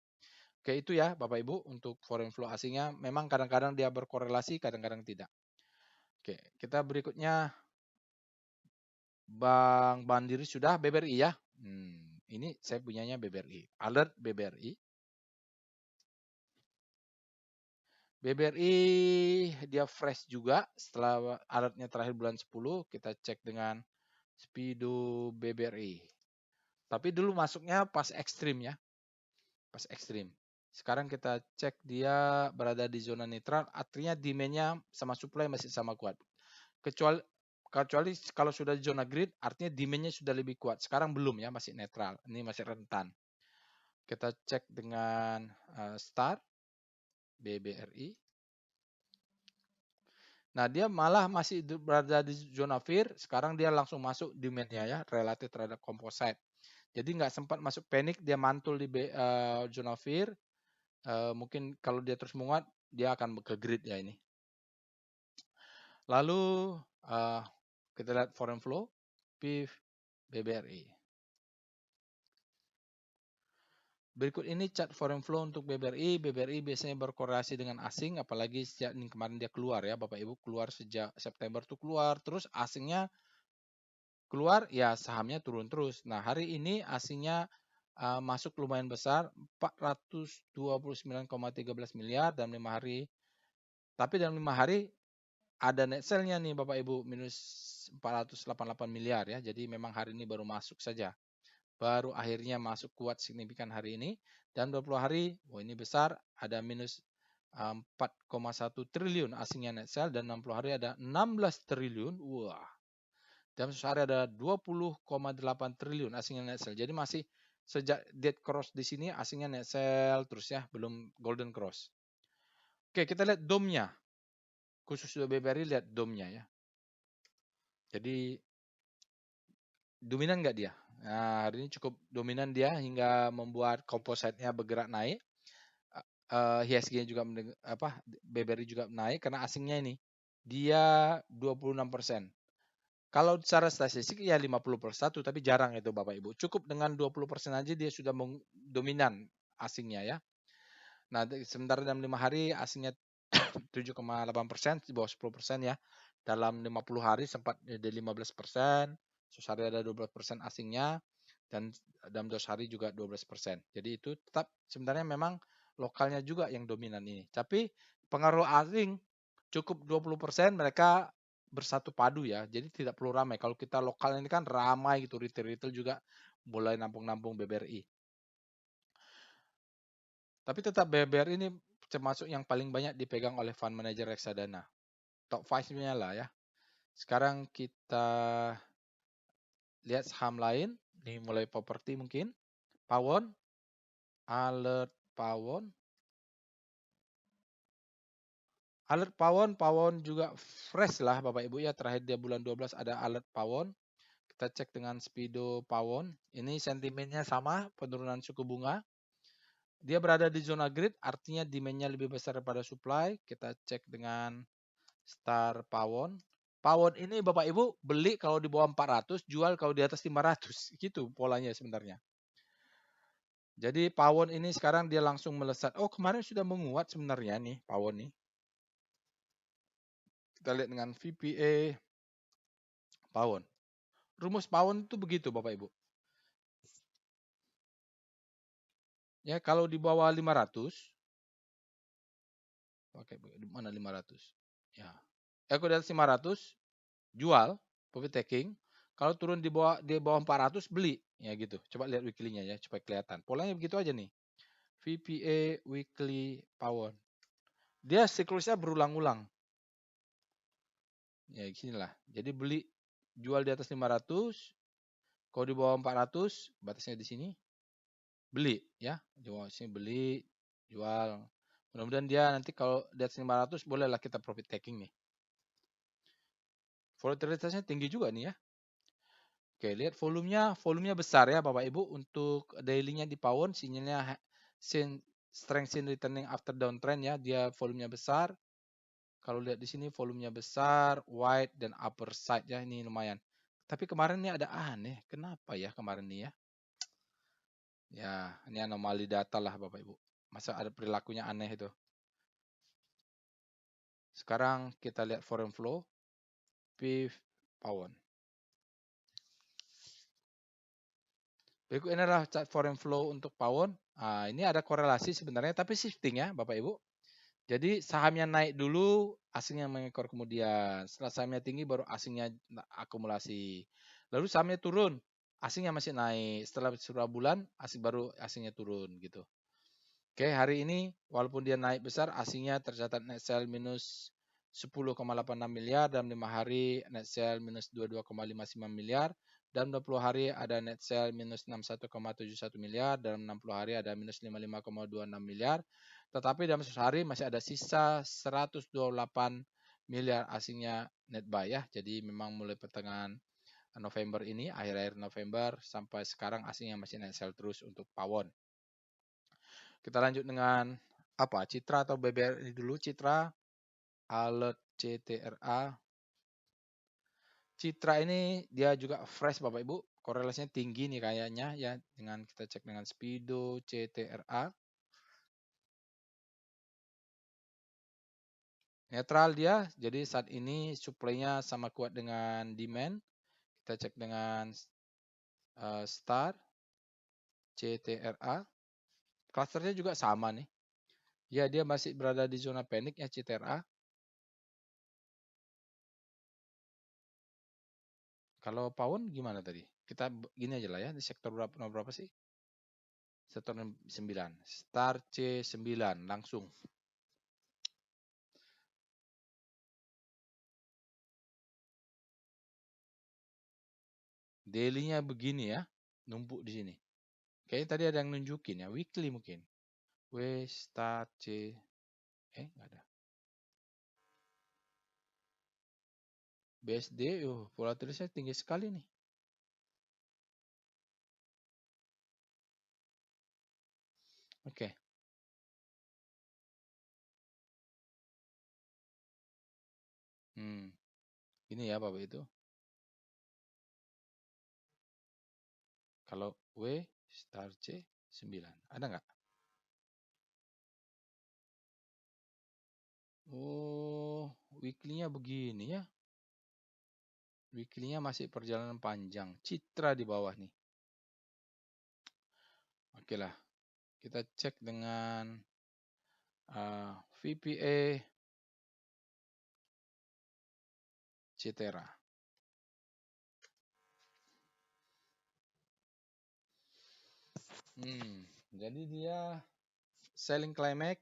Oke, itu ya Bapak Ibu untuk foreign flow asingnya. Memang kadang-kadang dia berkorelasi, kadang-kadang tidak. Oke, kita berikutnya Bank Mandiri sudah, BBRI ya. Ini saya punyanya BBRI. Alert BBRI. BBRI dia fresh juga setelah alertnya terakhir bulan 10. Kita cek dengan Speedo BBRI. Tapi dulu masuknya pas ekstrim ya. Pas ekstrim. Sekarang kita cek dia berada di zona netral. Artinya demand-nya sama supply masih sama kuat. Kecuali kalau sudah di zona grid, artinya demand-nya sudah lebih kuat. Sekarang belum ya, masih netral. Ini masih rentan. Kita cek dengan Star BBRI. Nah, dia malah masih berada di zona fear. Sekarang dia langsung masuk demand-nya ya, relatif terhadap composite. Jadi nggak sempat masuk panik, dia mantul di zona fear. Mungkin kalau dia terus menguat, dia akan ke grid ya ini. Lalu kita lihat foreign flow, PIF BBRI. Berikut ini chart foreign flow untuk BBRI. BBRI biasanya berkorelasi dengan asing, apalagi sejak ini kemarin dia keluar ya, Bapak Ibu, keluar sejak September tuh keluar, terus asingnya keluar, ya sahamnya turun terus. Nah, hari ini asingnya masuk lumayan besar, 429,13 miliar dalam 5 hari. Tapi dalam 5 hari ada net sell-nya nih Bapak Ibu, minus 488 miliar ya. Jadi memang hari ini baru masuk saja. Baru akhirnya masuk kuat signifikan hari ini. Dan 20 hari, ini besar, ada minus 4,1 triliun asingnya net sell, dan 60 hari ada 16 triliun. Wah. Dalam 1 hari ada 20,8 triliun asingnya net sell. Jadi masih sejak dead cross di sini asingnya net sell terus ya, belum golden cross. Oke, kita lihat DOM-nya. Khusus BBRI lihat DOM-nya ya. Jadi dominan nggak dia? Nah, hari ini cukup dominan dia hingga membuat kompositnya bergerak naik. IHSG juga BBRI juga naik karena asingnya ini. Dia 26%. Kalau secara statistik ya 50+1, tapi jarang itu Bapak Ibu. Cukup dengan 20% aja dia sudah dominan asingnya ya. Nah, sementara dalam 5 hari asingnya 7,8%, di bawah 10% ya. Dalam 50 hari sempat di 15%, sehari ada 12% asingnya, dan dalam 2 hari juga 12%. Jadi itu tetap sebenarnya memang lokalnya juga yang dominan ini. Tapi pengaruh asing cukup 20%, mereka bersatu padu ya. Jadi tidak perlu ramai. Kalau kita lokal ini kan ramai gitu, retail juga mulai nampung-nampung BBRI. Tapi tetap BBRI ini termasuk yang paling banyak dipegang oleh fund manager reksadana. Top 5-nya lah ya. Sekarang kita lihat saham lain. Ini mulai properti mungkin. Pawon. Alert Pawon. Alert Pawon. Pawon juga fresh lah Bapak Ibu ya. Terakhir dia bulan 12 ada Alert Pawon. Kita cek dengan Speedo Pawon. Ini sentimennya sama. Penurunan suku bunga. Dia berada di zona grid. Artinya demand-nya lebih besar daripada supply. Kita cek dengan Star Pawon. Pawon ini Bapak Ibu beli kalau di bawah 400, jual kalau di atas 500. Gitu polanya sebenarnya. Jadi pawon ini sekarang dia langsung melesat. Oh, kemarin sudah menguat sebenarnya nih pawon nih. Kita lihat dengan VPA pawon. Rumus pawon itu begitu Bapak Ibu. Ya, kalau di bawah 500, oke, mana 500? Ya. Kalau di atas 500 jual, profit taking. Kalau turun di bawah 400 beli, ya gitu. Coba lihat weekly-nya ya supaya kelihatan. Polanya begitu aja nih. VPA weekly pawon. Dia siklusnya berulang-ulang. Ya, ginilah. Jadi beli jual di atas 500, kalau di bawah 400 batasnya di sini beli ya. Di bawah sini beli, jual. Mudah-mudahan dia nanti kalau di atas 500 bolehlah kita profit taking nih. Volatilitasnya tinggi juga nih ya. Oke, lihat volumenya besar ya Bapak Ibu. Untuk daily-nya di pawon sinyalnya strength returning after downtrend ya, dia volumenya besar. Kalau lihat di sini volumenya besar, wide dan upper side ya, ini lumayan. Tapi kemarin ini ada aneh, kenapa ya kemarin ini ya? Ya, ini anomali data lah Bapak Ibu. Masa ada perilakunya aneh itu. Sekarang kita lihat foreign flow, PIV pawon. Berikut ini adalah chart foreign flow untuk pawon. Nah, ini ada korelasi sebenarnya, tapi shifting ya Bapak Ibu. Jadi sahamnya naik dulu, asingnya mengekor kemudian. Setelah sahamnya tinggi, baru asingnya akumulasi. Lalu sahamnya turun, asingnya masih naik. Setelah beberapa bulan, asingnya turun gitu. Oke, hari ini walaupun dia naik besar, asingnya tercatat net sell minus 10,86 miliar, dalam 5 hari net sell minus 22,59 miliar, dalam 20 hari ada net sell minus 61,71 miliar, dalam 60 hari ada minus 55,26 miliar, tetapi dalam 1 hari masih ada sisa 128 miliar asingnya net buy ya. Jadi memang mulai pertengahan November ini, akhir-akhir November sampai sekarang asingnya masih net sell terus untuk pawon. Kita lanjut dengan apa? Citra atau BBRI dulu. Citra, alert CTRA. Citra ini dia juga fresh Bapak Ibu. Korelasinya tinggi nih kayaknya ya. Dengan kita cek dengan Speedo CTRA. Netral dia. Jadi saat ini supply-nya sama kuat dengan demand. Kita cek dengan Star CTRA. Clusternya juga sama nih. Ya, dia masih berada di zona panic ya CTRA. Kalau pawon gimana tadi? Kita gini aja lah ya, di sektor berapa sih? Sektor 9. Star C9 langsung. Daily-nya begini ya, numpuk di sini. Kayaknya tadi ada yang nunjukin ya, weekly mungkin. W Star C, nggak ada. BSD, volatilitasnya tinggi sekali nih. Oke. Ini ya Bapak itu. Kalau W Star C9, ada nggak? Oh, weekly-nya begini ya. Weekly-nya masih perjalanan panjang. Citra di bawah nih. Oke lah. Kita cek dengan VPA Cetera. Jadi dia selling climax,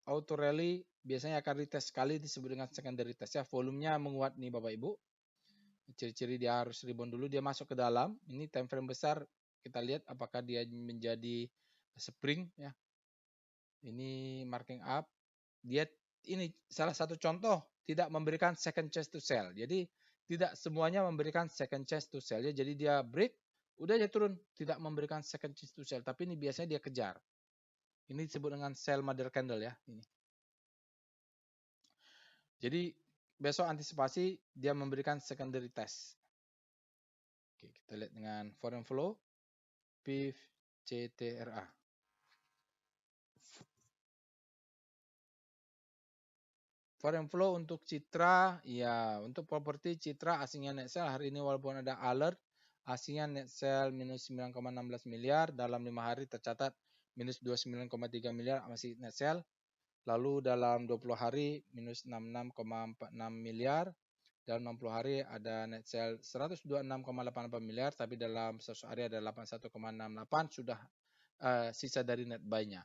auto rally biasanya akan retest sekali disebut dengan secondary test ya. Volumenya menguat nih Bapak Ibu. Ciri-ciri dia harus rebound dulu, dia masuk ke dalam. Ini time frame besar, kita lihat apakah dia menjadi spring ya. Ini marking up. Dia ini salah satu contoh tidak memberikan second chance to sell. Jadi tidak semuanya memberikan second chance to sell ya. Jadi dia break, udah aja turun, tidak memberikan second chance to sell. Tapi ini biasanya dia kejar. Ini disebut dengan sell mother candle ya. Ini. Jadi besok antisipasi dia memberikan secondary test. Oke, kita lihat dengan foreign flow PIF CTRA. Foreign flow untuk Citra, ya untuk properti Citra asingnya net sell hari ini walaupun ada alert, asingnya net sell minus 9,16 miliar, dalam 5 hari tercatat minus 29,3 miliar masih net sell. Lalu dalam 20 hari minus 66,46 miliar, dalam 60 hari ada net sell 126,84 miliar, tapi dalam 100 hari ada 81,68 sudah sisa dari net buy-nya.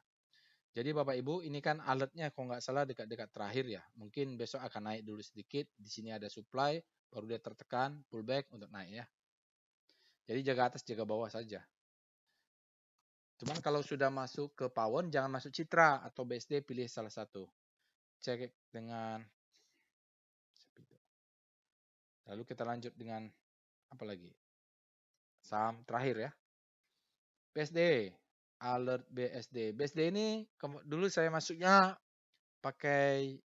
Jadi Bapak Ibu, ini kan alertnya kalau nggak salah dekat-dekat terakhir ya. Mungkin besok akan naik dulu sedikit. Di sini ada supply, baru dia tertekan, pullback untuk naik ya. Jadi jaga atas, jaga bawah saja. Cuman kalau sudah masuk ke pawon, jangan masuk Citra atau BSD, pilih salah satu. Cek dengan. Lalu kita lanjut dengan apa lagi? Saham terakhir ya. BSD, alert BSD. BSD ini dulu saya masuknya pakai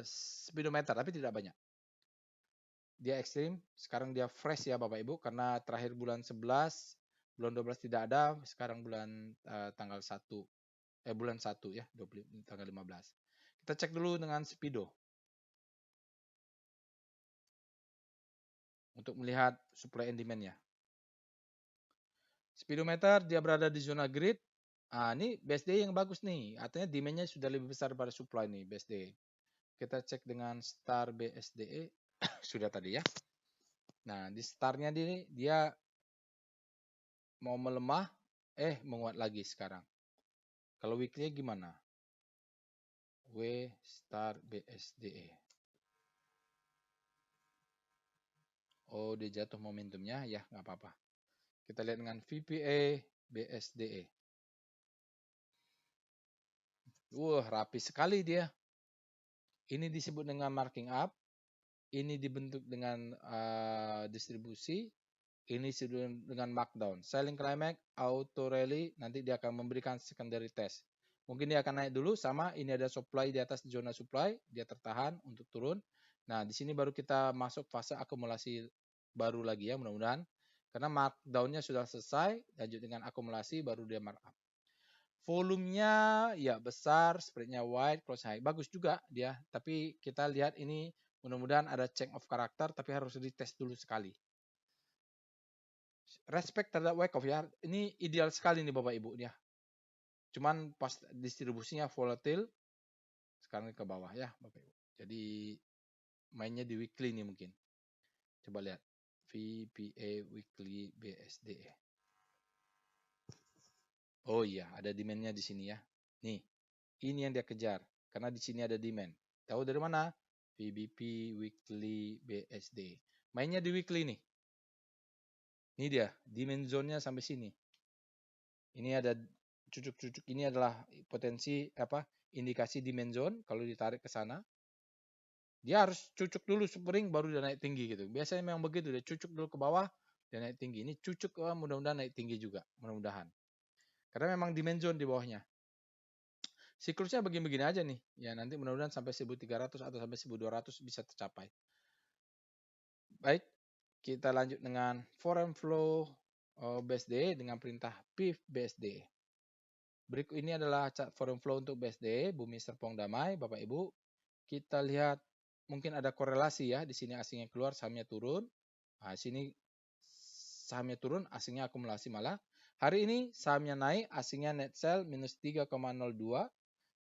speedometer, tapi tidak banyak. Dia ekstrim, sekarang dia fresh ya Bapak Ibu, karena terakhir bulan 11, bulan 12 tidak ada, sekarang bulan tanggal 1, bulan 1 ya, 20, tanggal 15. Kita cek dulu dengan speedo. Untuk melihat supply and demand-nya. Speedometer dia berada di zona grid. Ini BSD yang bagus nih. Artinya demand-nya sudah lebih besar daripada supply nih BSD. Kita cek dengan star BSDE. Sudah tadi ya. Nah, di starnya dia mau melemah, menguat lagi sekarang. Kalau weekly gimana? W star BSDE. Oh, dia jatuh momentumnya, ya nggak apa-apa. Kita lihat dengan VPA BSDE. Wah, rapi sekali dia. Ini disebut dengan marking up. Ini dibentuk dengan distribusi. Ini disebut dengan markdown. Selling climax, auto rally, nanti dia akan memberikan secondary test. Mungkin dia akan naik dulu, sama ini ada supply di atas zona supply, dia tertahan untuk turun. Nah, di sini baru kita masuk fase akumulasi baru lagi ya, mudah-mudahan. Karena markdown-nya sudah selesai, lanjut dengan akumulasi, baru dia markup. Volumenya ya besar, spread-nya wide, close high. Bagus juga dia, tapi kita lihat ini mudah-mudahan ada change of karakter, tapi harus dites dulu sekali. Respect terhadap Wyckoff ya, ini ideal sekali nih Bapak Ibu ya. Cuman pas distribusinya volatil, sekarang ke bawah ya Bapak Ibu. Jadi mainnya di weekly nih mungkin. Coba lihat VPA weekly BSD. Oh iya, ada demand-nya di sini ya. Nih, ini yang dia kejar karena di sini ada demand. Tahu dari mana? VBP weekly BSD. Mainnya di weekly nih. Ini dia, demand zone-nya sampai sini. Ini ada cucuk-cucuk, ini adalah potensi indikasi demand zone. Kalau ditarik ke sana, dia harus cucuk dulu spring baru dia naik tinggi gitu. Biasanya memang begitu, dia cucuk dulu ke bawah dia naik tinggi. Ini cucuk mudah-mudahan naik tinggi juga, mudah-mudahan. Karena memang demand zone di bawahnya. Siklusnya begini-begini aja nih. Ya nanti mudah-mudahan sampai 1300 atau sampai 1200 bisa tercapai. Baik, kita lanjut dengan foreign flow BSD dengan perintah PIF BSD. Berikut ini adalah chart foreign flow untuk BSD, Bumi Serpong Damai, Bapak Ibu. Kita lihat mungkin ada korelasi ya, di sini asingnya keluar, sahamnya turun. Nah, sini sahamnya turun, asingnya akumulasi malah. Hari ini sahamnya naik, asingnya net sell minus 3,02.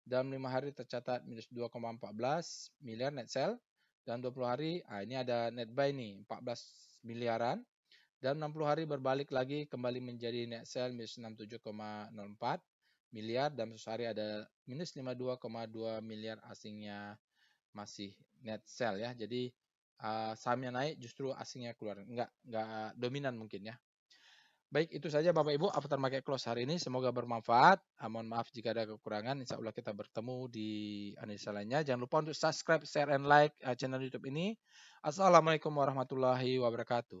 Dalam 5 hari tercatat minus 2,14 miliar net sell. Dalam 20 hari, ini ada net buy nih, 14 miliaran. Dalam 60 hari berbalik lagi kembali menjadi net sell minus 67,04 miliar. Dalam 100 hari ada minus 52,2 miliar asingnya masih net sell ya. Jadi sahamnya naik justru asingnya keluar. Enggak dominan mungkin ya. Baik, itu saja Bapak Ibu after market close hari ini. Semoga bermanfaat. Mohon maaf jika ada kekurangan. Insya Allah kita bertemu di analisa lainnya. Jangan lupa untuk subscribe, share, and like channel YouTube ini. Assalamualaikum warahmatullahi wabarakatuh.